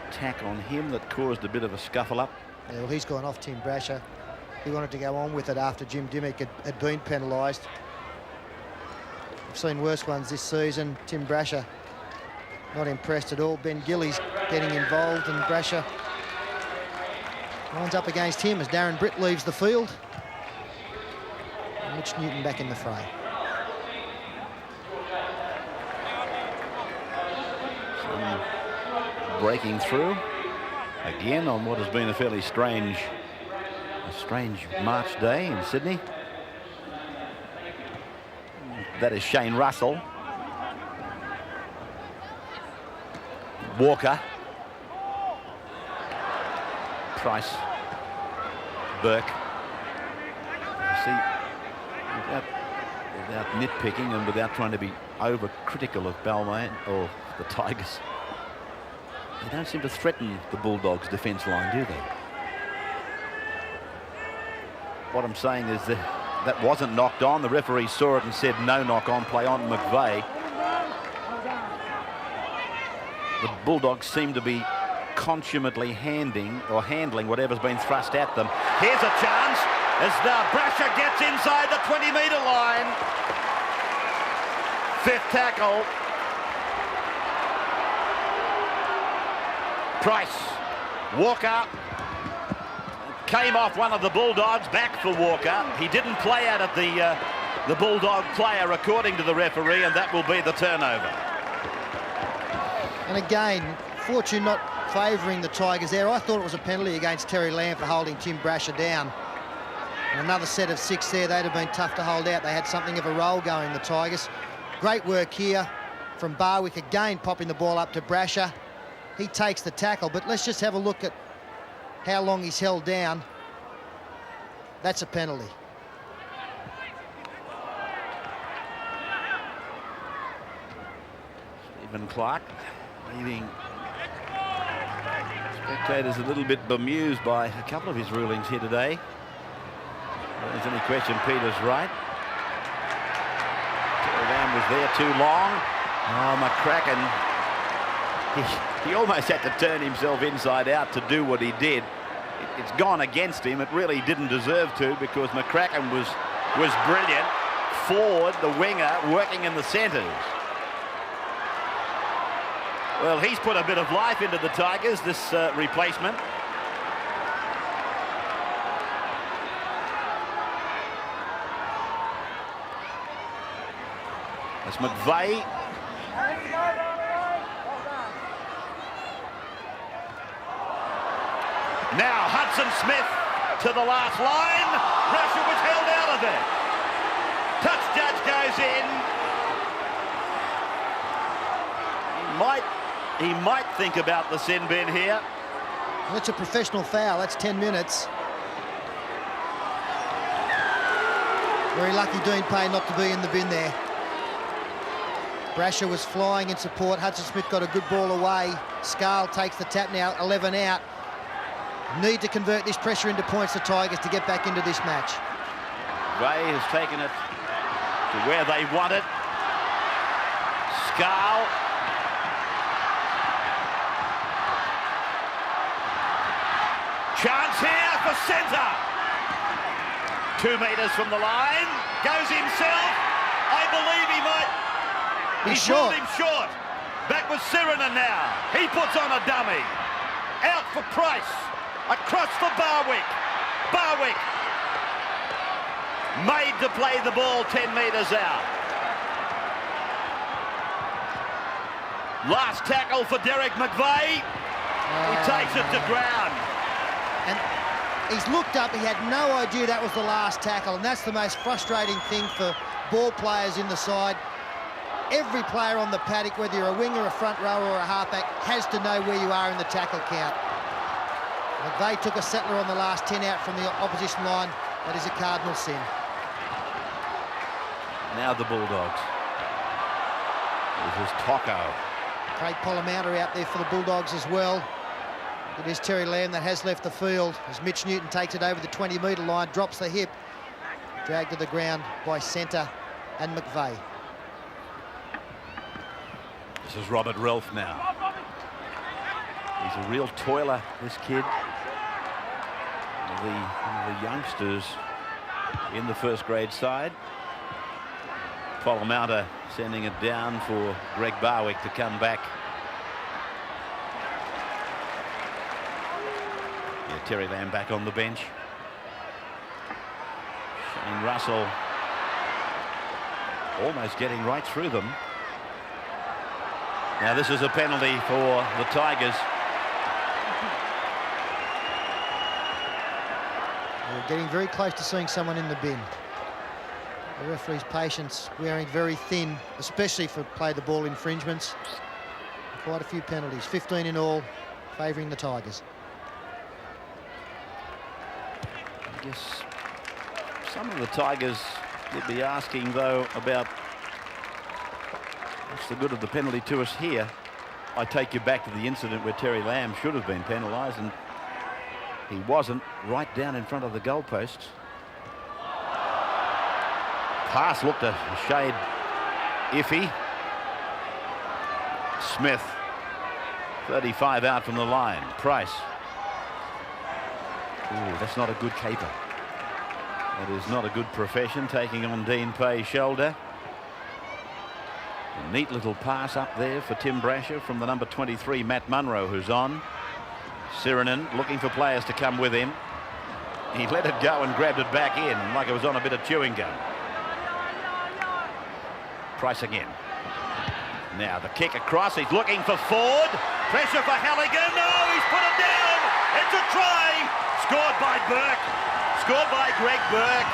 attack on him that caused a bit of a scuffle up. Yeah, well, he's gone off, Tim Brasher. He wanted to go on with it after Jim Dimmick had been penalised. I've seen worse ones this season. Tim Brasher not impressed at all. Ben Gillies getting involved, and Brasher lines up against him as Darren Britt leaves the field. And Mitch Newton back in the fray. Some breaking through again on what has been a fairly strange March day in Sydney. That is Shane Russell. Walker. Price. Burke. See, without nitpicking and without trying to be overcritical of Balmain or the Tigers, they don't seem to threaten the Bulldogs' defence line, do they? What I'm saying is that wasn't knocked on. The referee saw it and said no knock on, play on McVeigh. The Bulldogs seem to be consummately handling whatever's been thrust at them. Here's a chance as now Brasher gets inside the 20-metre line. Fifth tackle. Price. Walker. Came off one of the Bulldogs, back for Walker. He didn't play out at the Bulldog player, according to the referee, and that will be the turnover. And again, fortune not favouring the Tigers there. I thought it was a penalty against Terry Lamb for holding Tim Brasher down. And another set of 6 there. They'd have been tough to hold out. They had something of a roll going, the Tigers. Great work here from Barwick, again popping the ball up to Brasher. He takes the tackle, but let's just have a look at how long he's held down. That's a penalty. Stephen Clark leaving spectators a little bit bemused by a couple of his rulings here today. If there's any question, Peter's right. Terry Lamb was there too long. Oh, McCracken, he almost had to turn himself inside out to do what he did. It's gone against him. It really didn't deserve to, because McCracken was brilliant. Forward, the winger, working in the centres. Well, he's put a bit of life into the Tigers, this replacement. That's McVeigh. Now Hudson Smith to the last line. Brasher was held out of there. Touch judge goes in. He might think about the sin bin here. That's a professional foul. That's 10 minutes. Very lucky Dean Payne not to be in the bin there. Brasher was flying in support. Hudson Smith got a good ball away. Scarl takes the tap now, 11 out. Need to convert this pressure into points, the Tigers, to get back into this match. Ray has taken it to where they want it. Scarl. Chance here for centre. 2 metres from the line. Goes himself. I believe he might. He's pulled short. him short. Back with Sirinen now. He puts on a dummy. Out for Price. Across for Barwick. Barwick made to play the ball 10 metres out. Last tackle for Derek McVeigh. He takes it to ground. And he's looked up. He had no idea that was the last tackle, and that's the most frustrating thing for ball players in the side. Every player on the paddock, whether you're a winger, a front rower or a halfback, has to know where you are in the tackle count. McVeigh took a settler on the last 10 out from the opposition line. That is a cardinal sin. Now the Bulldogs. This is Tocco. Craig Polamatta out there for the Bulldogs as well. It is Terry Lamb that has left the field as Mitch Newton takes it over the 20-metre line, drops the hip, dragged to the ground by centre and McVeigh. This is Robert Relf now. He's a real toiler, this kid. One of the youngsters in the first grade side. Polamatta sending it down for Greg Barwick to come back. Yeah, Terry Lamb back on the bench. Shane Russell almost getting right through them. Now this is a penalty for the Tigers. We're getting very close to seeing someone in the bin. The referee's patience wearing very thin, especially for play the ball infringements. Quite a few penalties, 15 in all, favouring the Tigers. I guess some of the Tigers would be asking, though, about what's the good of the penalty to us here. I take you back to the incident where Terry Lamb should have been penalised, and he wasn't, right down in front of the goalposts. Pass looked a shade iffy. Smith, 35 out from the line. Price. Ooh, that's not a good caper. That is not a good profession, taking on Dean Pay's shoulder. A neat little pass up there for Tim Brasher from the number 23, Matt Munro, who's on. Sirinen looking for players to come with him. He let it go and grabbed it back in like it was on a bit of chewing gum. Price again. Now the kick across. He's looking for Ford. Pressure for Halligan. Oh, he's put it down. It's a try. Scored by Burke. Scored by Greg Burke.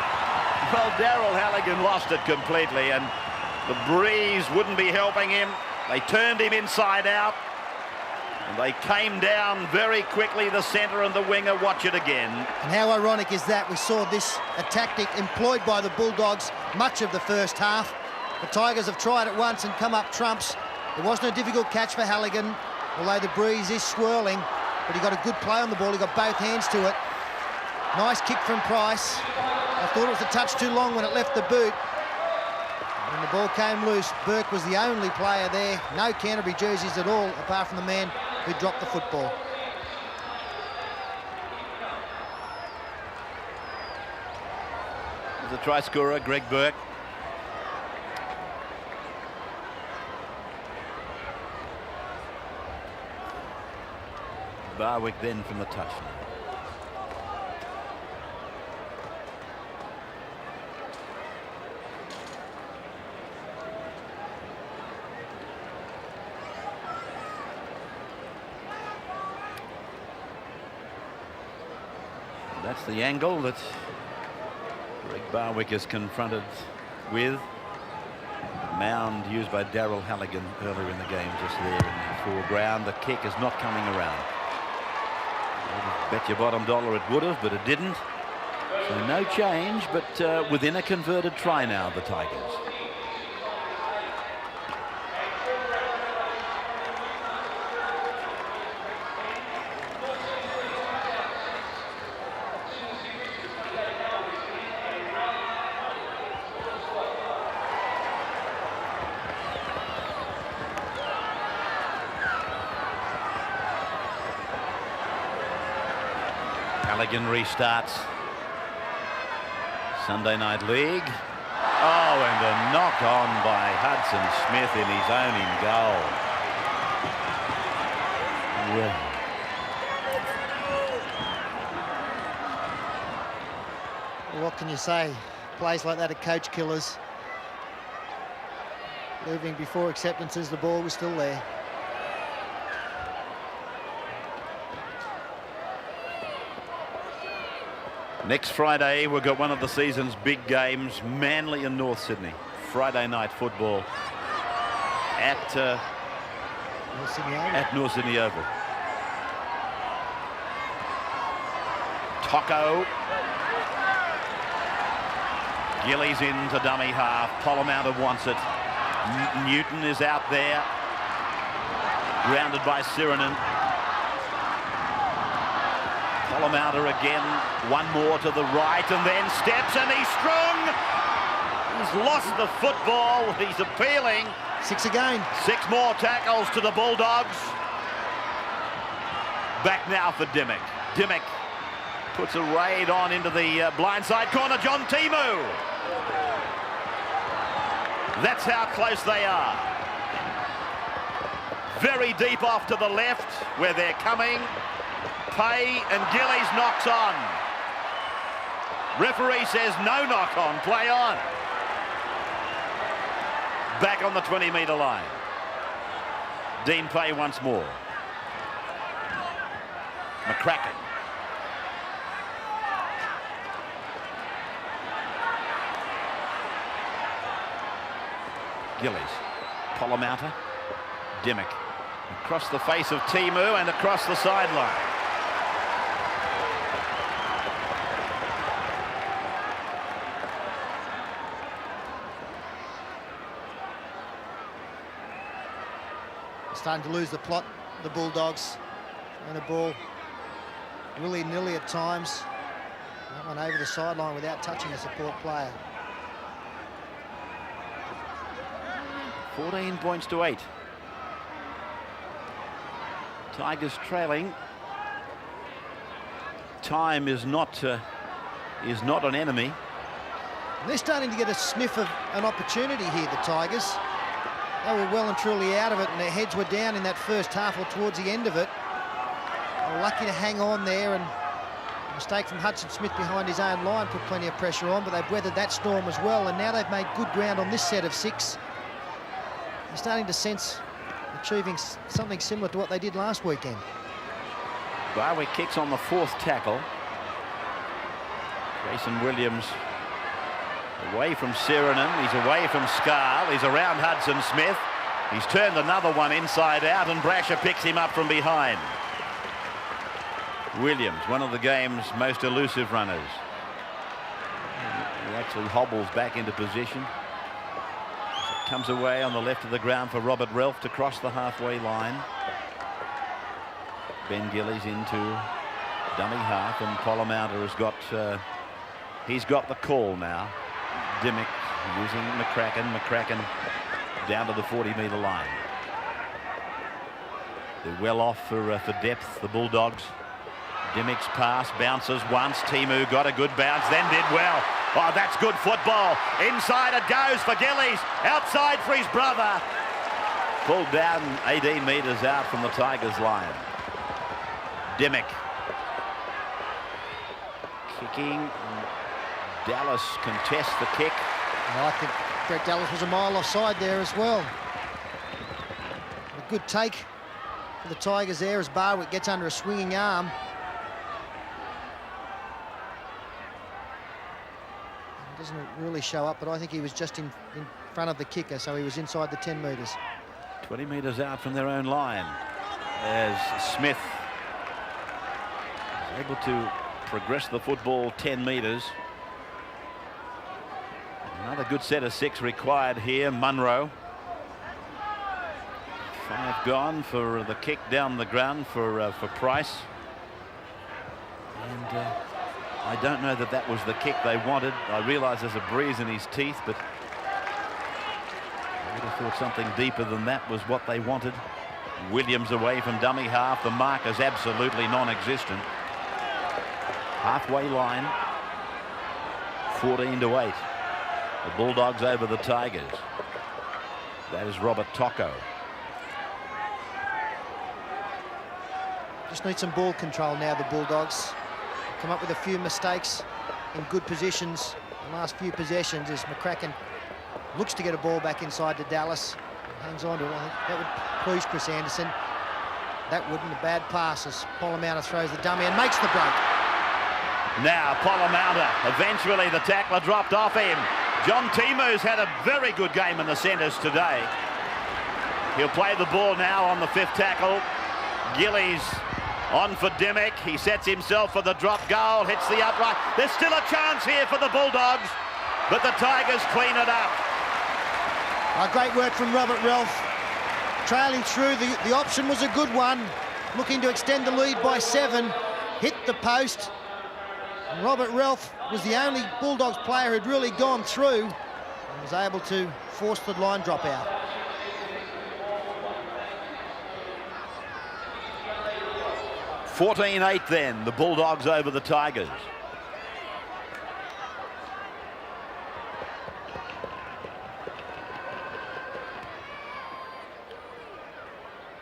Well, Daryl Halligan lost it completely, and the breeze wouldn't be helping him. They turned him inside out, and they came down very quickly, the centre and the winger. Watch it again. And how ironic is that? We saw this, a tactic employed by the Bulldogs much of the first half. The Tigers have tried it once and come up trumps. It wasn't a difficult catch for Halligan, although the breeze is swirling, but he got a good play on the ball. He got both hands to it. Nice kick from Price. I thought it was a touch too long when it left the boot. When the ball came loose, Burke was the only player there. No Canterbury jerseys at all, apart from the man who dropped the football. The try scorer, Greg Burke. Barwick then from the touchline. That's the angle that Greg Barwick is confronted with. Mound used by Daryl Halligan earlier in the game, just there in the foreground. The kick is not coming around. Bet your bottom dollar it would have, but it didn't. So no change, but within a converted try now, the Tigers. Halligan restarts. Sunday Night League. Oh, and a knock on by Hudson Smith in his own in goal. Well, what can you say? Plays like that are coach killers. Moving before acceptances, the ball was still there. Next Friday, we've got one of the season's big games, Manly and North Sydney. Friday night football at North Sydney Oval. Tocco. Gillies into dummy half. Polamatta wants it. Newton is out there. Grounded by Sirinen. Polamatta again, one more to the right, and then steps, and he's strong. He's lost the football. He's appealing. 6 again. 6 more tackles to the Bulldogs. Back now for Dimmock. Dimmock puts a raid on into the blindside corner. John Timu. That's how close they are. Very deep off to the left where they're coming. Pay and Gillies knocks on. Referee says no knock on, play on. Back on the 20-metre line. Dean Pay once more. McCracken. Gillies. Polamatta. Dimmock. Across the face of Timu and across the sideline. Starting to lose the plot, the Bulldogs, and the ball willy-nilly at times. That one over the sideline without touching a support player. 14 points to 8. Tigers trailing. Time is not an enemy. And they're starting to get a sniff of an opportunity here, the Tigers. They were well and truly out of it, and their heads were down in that first half or towards the end of it. They were lucky to hang on there, and a mistake from Hudson Smith behind his own line put plenty of pressure on, but they've weathered that storm as well, and now they've made good ground on this set of 6. They're starting to sense achieving something similar to what they did last weekend. Barwick kicks on the 4th tackle. Jason Williams away from Sirinen, he's away from Scarl, he's around Hudson Smith. He's turned another one inside out, and Brasher picks him up from behind. Williams, one of the game's most elusive runners. He actually hobbles back into position. Comes away on the left of the ground for Robert Relf to cross the halfway line. Ben Gillies into dummy half, and Polamatta has got he's got the call now. Dimmock using McCracken. McCracken down to the 40-metre line. They're well off for depth, the Bulldogs. Dimmock's pass bounces once. Timu got a good bounce, then did well. Oh, that's good football. Inside it goes for Gillies. Outside for his brother. Pulled down 18 metres out from the Tigers' line. Dimmock. Kicking. Dallas contests the kick. And I think Brett Dallas was a mile offside there as well. A good take for the Tigers there as Barwick gets under a swinging arm. It doesn't really show up, but I think he was just in front of the kicker, so he was inside the 10 metres. 20 metres out from their own line as Smith is able to progress the football 10 metres. Another good set of 6 required here. Munro. 5 gone for the kick down the ground for Price. And I don't know that that was the kick they wanted. I realise there's a breeze in his teeth, but I would have thought something deeper than that was what they wanted. Williams away from dummy half. The mark is absolutely non-existent. Halfway line. 14-8. The Bulldogs over the Tigers. That is Robert Tocco. Just need some ball control now, the Bulldogs. Come up with a few mistakes in good positions. The last few possessions as McCracken looks to get a ball back inside to Dallas. Hangs on to it. I think that would please Chris Anderson. That wouldn't. A bad pass as Polamatta throws the dummy and makes the break. Now Polamatta. Eventually the tackler dropped off him. John Timu's had a very good game in the centres today. He'll play the ball now on the 5th tackle. Gillies on for Dimmick. He sets himself for the drop goal. Hits the upright. There's still a chance here for the Bulldogs, but the Tigers clean it up. Great work from Robert Ralph. Trailing through, the option was a good one. Looking to extend the lead by 7. Hit the post. And Robert Ralph was the only Bulldogs player who'd really gone through and was able to force the line drop out. (14-8) then, the Bulldogs over the Tigers.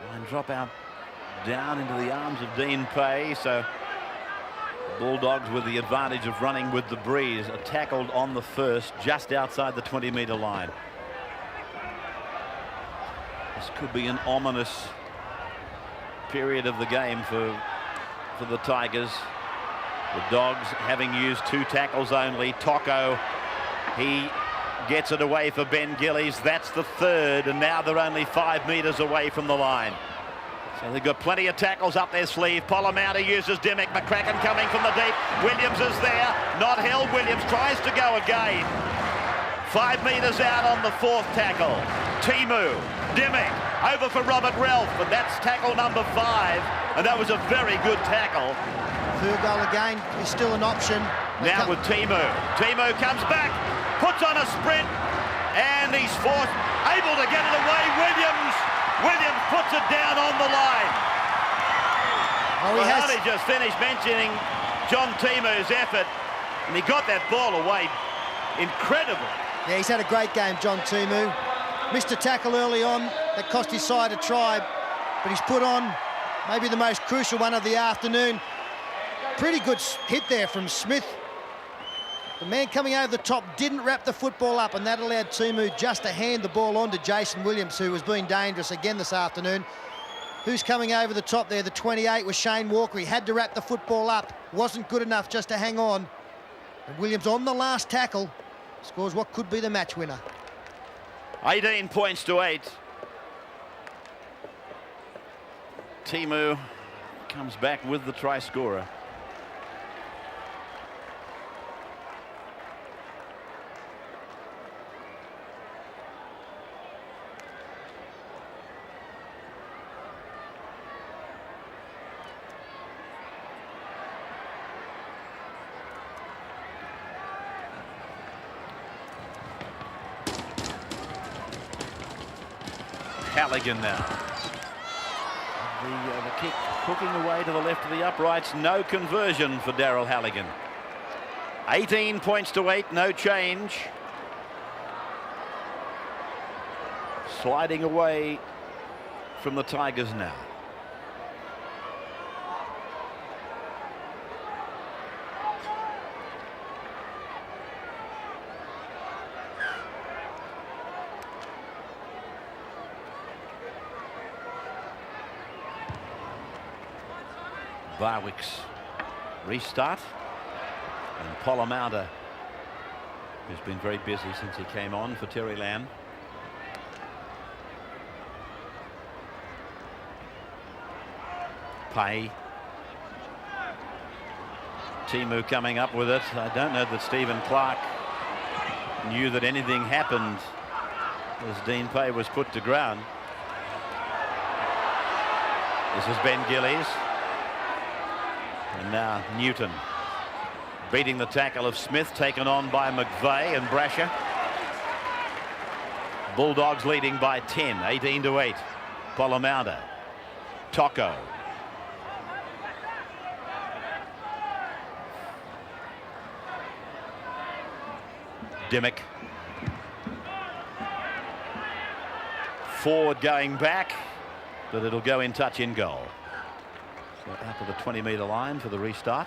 Line drop out down into the arms of Dean Pay, so the Bulldogs with the advantage of running with the breeze are tackled on the first just outside the 20-metre line. This could be an ominous period of the game for the Tigers. The Dogs having used 2 tackles only. Tocco, he gets it away for Ben Gillies. That's the 3rd, and now they're only 5 metres away from the line. So they've got plenty of tackles up their sleeve. Polamatta uses Dimmick. McCracken coming from the deep. Williams is there. Not held. Williams tries to go again. 5 metres out on the 4th tackle. Timu, Dimmick, over for Robert Ralph, and that's tackle number 5, and that was a very good tackle. Field goal again is still an option. Now with Timu. Timu comes back, puts on a sprint, and he's able to get it away. Williams puts it down on the line. Oh, I only just finished mentioning John Timu's effort, and he got that ball away. Incredible. Yeah, he's had a great game, John Timu. Missed a tackle early on that cost his side a try, but he's put on maybe the most crucial one of the afternoon. Pretty good hit there from Smith. The man coming over the top didn't wrap the football up, and that allowed Timu just to hand the ball on to Jason Williams, who was being dangerous again this afternoon. Who's coming over the top there? The 28 was Shane Walker. He had to wrap the football up. Wasn't good enough just to hang on. And Williams on the last tackle scores what could be the match winner. 18 points to 8. Timu comes back with the try scorer. Halligan now. The kick hooking away to the left of the uprights. No conversion for Daryl Halligan. 18 points to 8, no change. Sliding away from the Tigers now. Barwick's restart, and Polamatta, who's been very busy since he came on for Terry Lamb. Pay Timu coming up with it. I don't know that Stephen Clark knew that anything happened as Dean Pay was put to ground. This is Ben Gillies. And now Newton beating the tackle of Smith, taken on by McVeigh and Brasher. Bulldogs leading by 10, 18-8. Polomauda. Tocco. Dimmick. Forward going back, but it'll go in touch in goal. So out to the 20-metre line for the restart.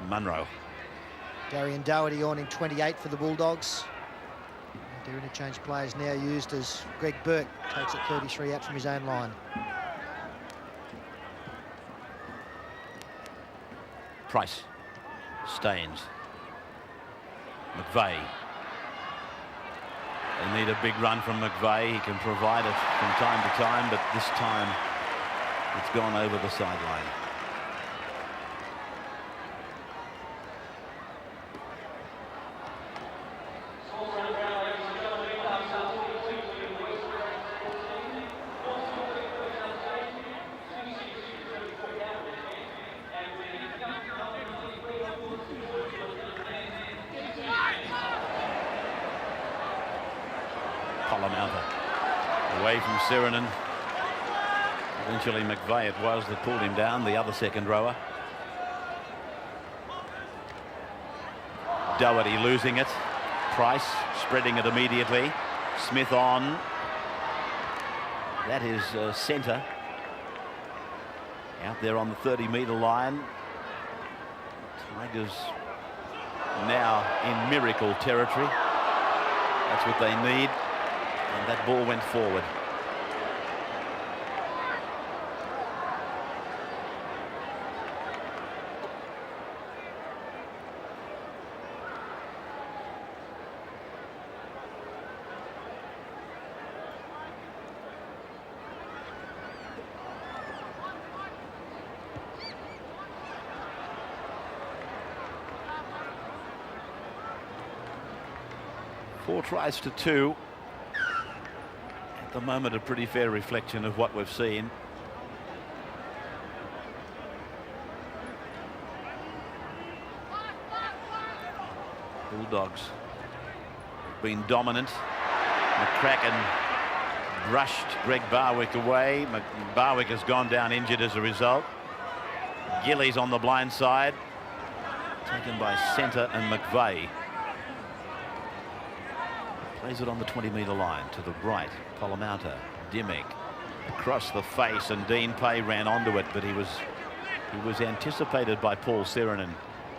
Munro. Darian Doherty on in 28 for the Bulldogs. Their interchange players now used as Greg Burke takes it 33 out from his own line. Price. Staines. McVeigh. They need a big run from McVeigh. He can provide it from time to time, but this time it's gone over the sideline. Away from Sirinen. Eventually McVeigh it was that pulled him down, the other second rower. Doherty losing it. Price spreading it immediately. Smith on. That is centre. Out there on the 30-metre line. Tigers now in miracle territory. That's what they need. And that ball went forward. Four tries to 2. At the moment, a pretty fair reflection of what we've seen. Bulldogs have been dominant. McCracken brushed Greg Barwick away. Barwick has gone down injured as a result. Gillies on the blind side, taken by centre and McVeigh. Plays it on the 20-metre line to the right. Polomauta, Dimmick across the face, and Dean Pay ran onto it, but he was anticipated by Paul Sirinen.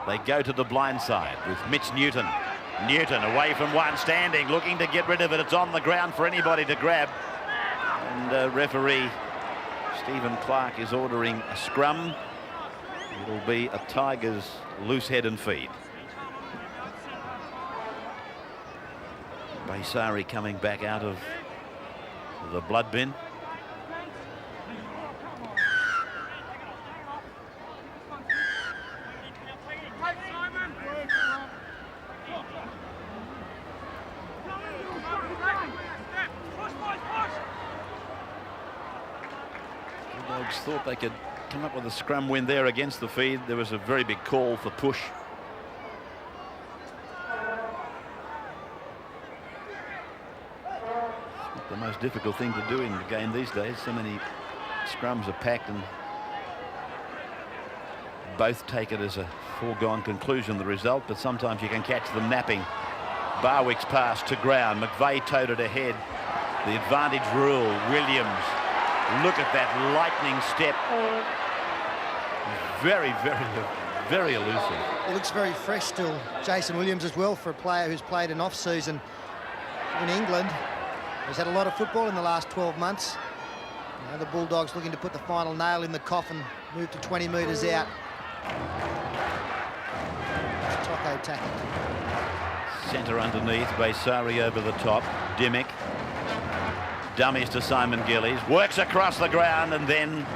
They go to the blind side with Mitch Newton. Newton away from one, standing, looking to get rid of it. It's on the ground for anybody to grab. And referee Stephen Clark is ordering a scrum. It'll be a Tigers loose head and feed. Baysari coming back out of the blood bin. Bulldogs thought they could come up with a scrum win there against the feed. There was a very big call for push. The most difficult thing to do in the game these days. So many scrums are packed and both take it as a foregone conclusion, the result, but sometimes you can catch them napping. Barwick's pass to ground. McVeigh towed it ahead. The advantage rule. Williams, look at that lightning step. Very, very elusive. It looks very fresh still. Jason Williams as well, for a player who's played an off-season in England. He's had a lot of football in the last 12 months. Now the Bulldogs looking to put the final nail in the coffin, move to 20 metres out. Tocco tackled. Centre underneath, Baysari over the top. Dimmick. Dummies to Simon Gillies. Works across the ground, and then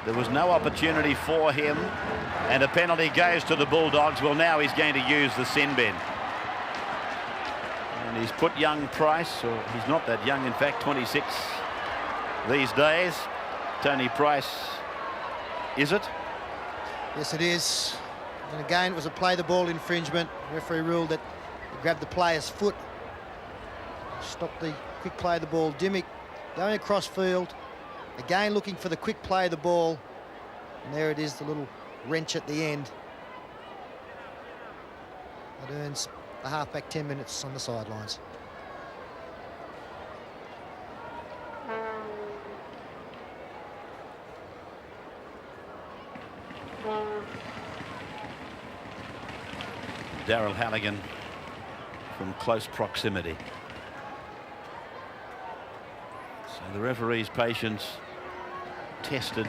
there was no opportunity for him. And a penalty goes to the Bulldogs. Well, now he's going to use the sin bin. And he's put young Price, or he's not that young, in fact, 26 these days. Tony Price, is it? Yes, it is. And again, it was a play the ball infringement. The referee ruled that he grabbed the player's foot. Stopped the quick play of the ball. Dimmick going across field. Again, looking for the quick play of the ball. And there it is, the little wrench at the end. It earns the halfback 10 minutes on the sidelines. Daryl Halligan from close proximity. So the referee's patience tested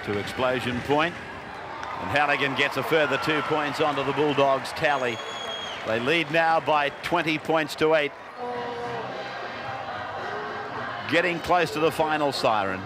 to explosion point. And Halligan gets a further 2 points onto the Bulldogs' tally. They lead now by 20 points to 8. Getting close to the final siren.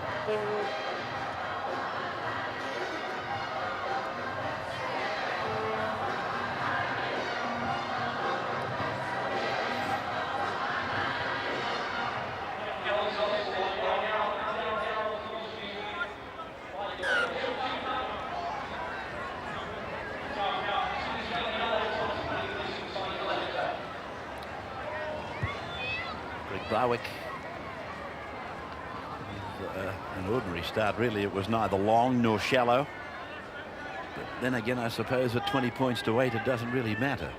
Barwick, an ordinary start, really. It was neither long nor shallow. But then again, I suppose at 20 points to 8, it doesn't really matter,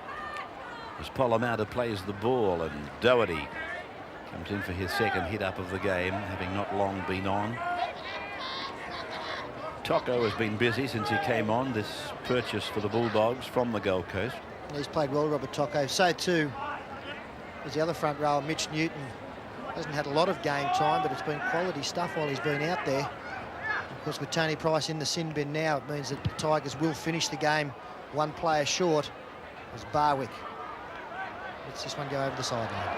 as Polomata plays the ball and Doherty comes in for his second hit up of the game, having not long been on. Tocco has been busy since he came on, this purchase for the Bulldogs from the Gold Coast. He's played well, Robert Tocco. So too is the other front rower, Mitch Newton. Hasn't had a lot of game time, but it's been quality stuff while he's been out there. Of course, with Tony Price in the sin bin now, it means that the Tigers will finish the game one player short as Barwick. Let's this one go over the sideline.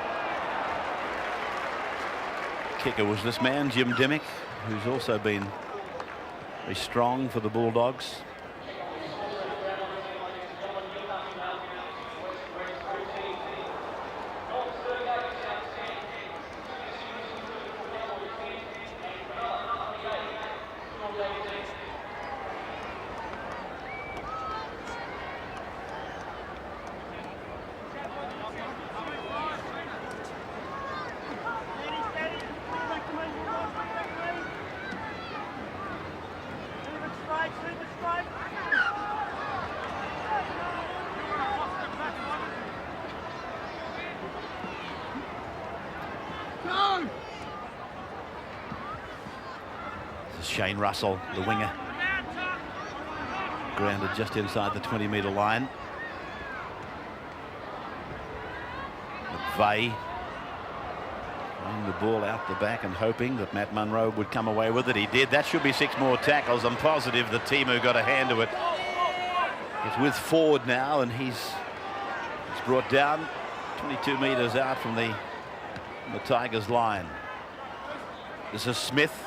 Kicker was this man, Jim Dimmick, who's also been very strong for the Bulldogs. Shane Russell, the winger, grounded just inside the 20-metre line. McVeigh throwing the ball out the back and hoping that Matt Munro would come away with it. He did. That should be 6 more tackles. I'm positive the team who got a hand to it. It's with Ford now, and he's brought down 22 metres out from the Tigers line. This is Smith.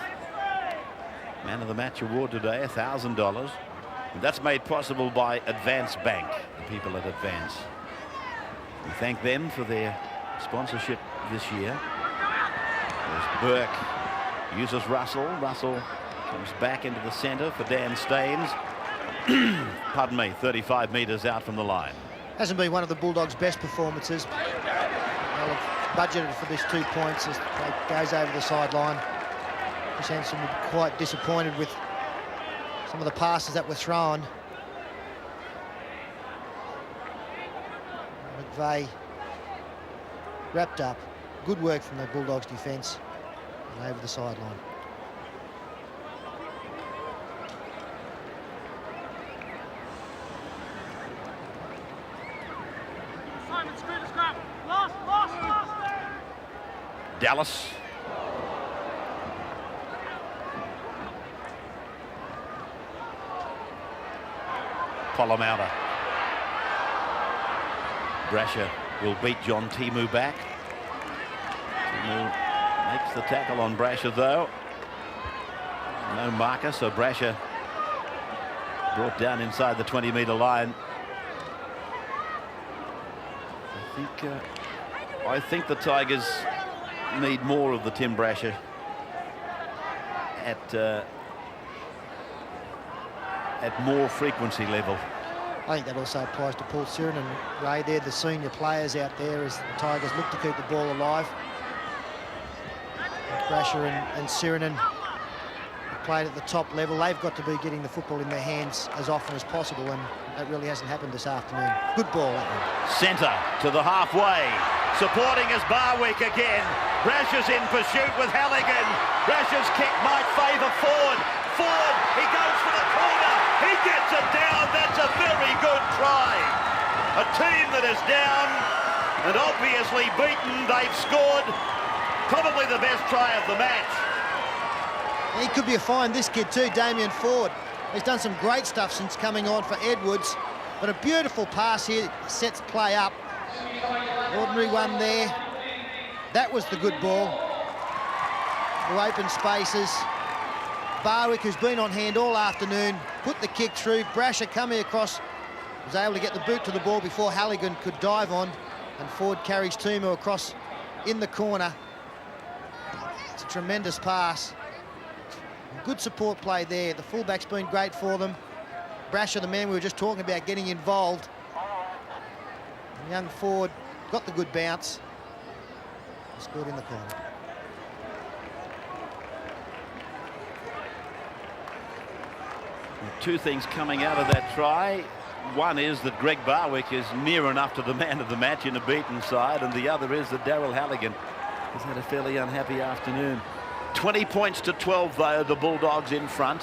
Man of the Match award today, $1,000. And that's made possible by Advance Bank, the people at Advance. We thank them for their sponsorship this year. There's Burke, uses Russell. Russell comes back into the centre for Dan Staines. Pardon me, 35 metres out from the line. Hasn't been one of the Bulldogs' best performances. They'll have budgeted for this 2 points as it goes over the sideline. Chris Henson would be quite disappointed with some of the passes that were thrown. McVeigh wrapped up. Good work from the Bulldogs defence and over the sideline. Dallas. Polomata. Brasher will beat John Timu back. who makes the tackle on Brasher, though. No marker, so Brasher brought down inside the 20-metre line. I think the Tigers need more of the Tim Brasher at more frequency level. I think that also applies to Paul Siren and Ray. They're the senior players out there as the Tigers look to keep the ball alive. Brasher and Sirinen played at the top level. They've got to be getting the football in their hands as often as possible, and that really hasn't happened this afternoon. Good ball, that one. Centre to the halfway. Supporting is Barwick again. Brasher's in pursuit with Halligan. Brasher's kick might favour Ford. Ford, he goes for the corner. He gets it down. That's a very good try. A team that is down and obviously beaten. They've scored probably the best try of the match. He could be a find, this kid too, Damien Ford. He's done some great stuff since coming on for Edwards, but a beautiful pass here, sets play up. Ordinary one there. That was the good ball. The open spaces. Barwick, who's been on hand all afternoon, put the kick through. Brasher coming across, was able to get the boot to the ball before Halligan could dive on, and Ford carries Tumu across in the corner. It's a tremendous pass. Good support play there. The fullback's been great for them. Brasher, the man we were just talking about, getting involved. And young Ford got the good bounce. Scored in the corner. Two things coming out of that try. One is that Greg Barwick is near enough to the man of the match in a beaten side, and the other is that Daryl Halligan has had a fairly unhappy afternoon. 20 points to 12, though, the Bulldogs in front.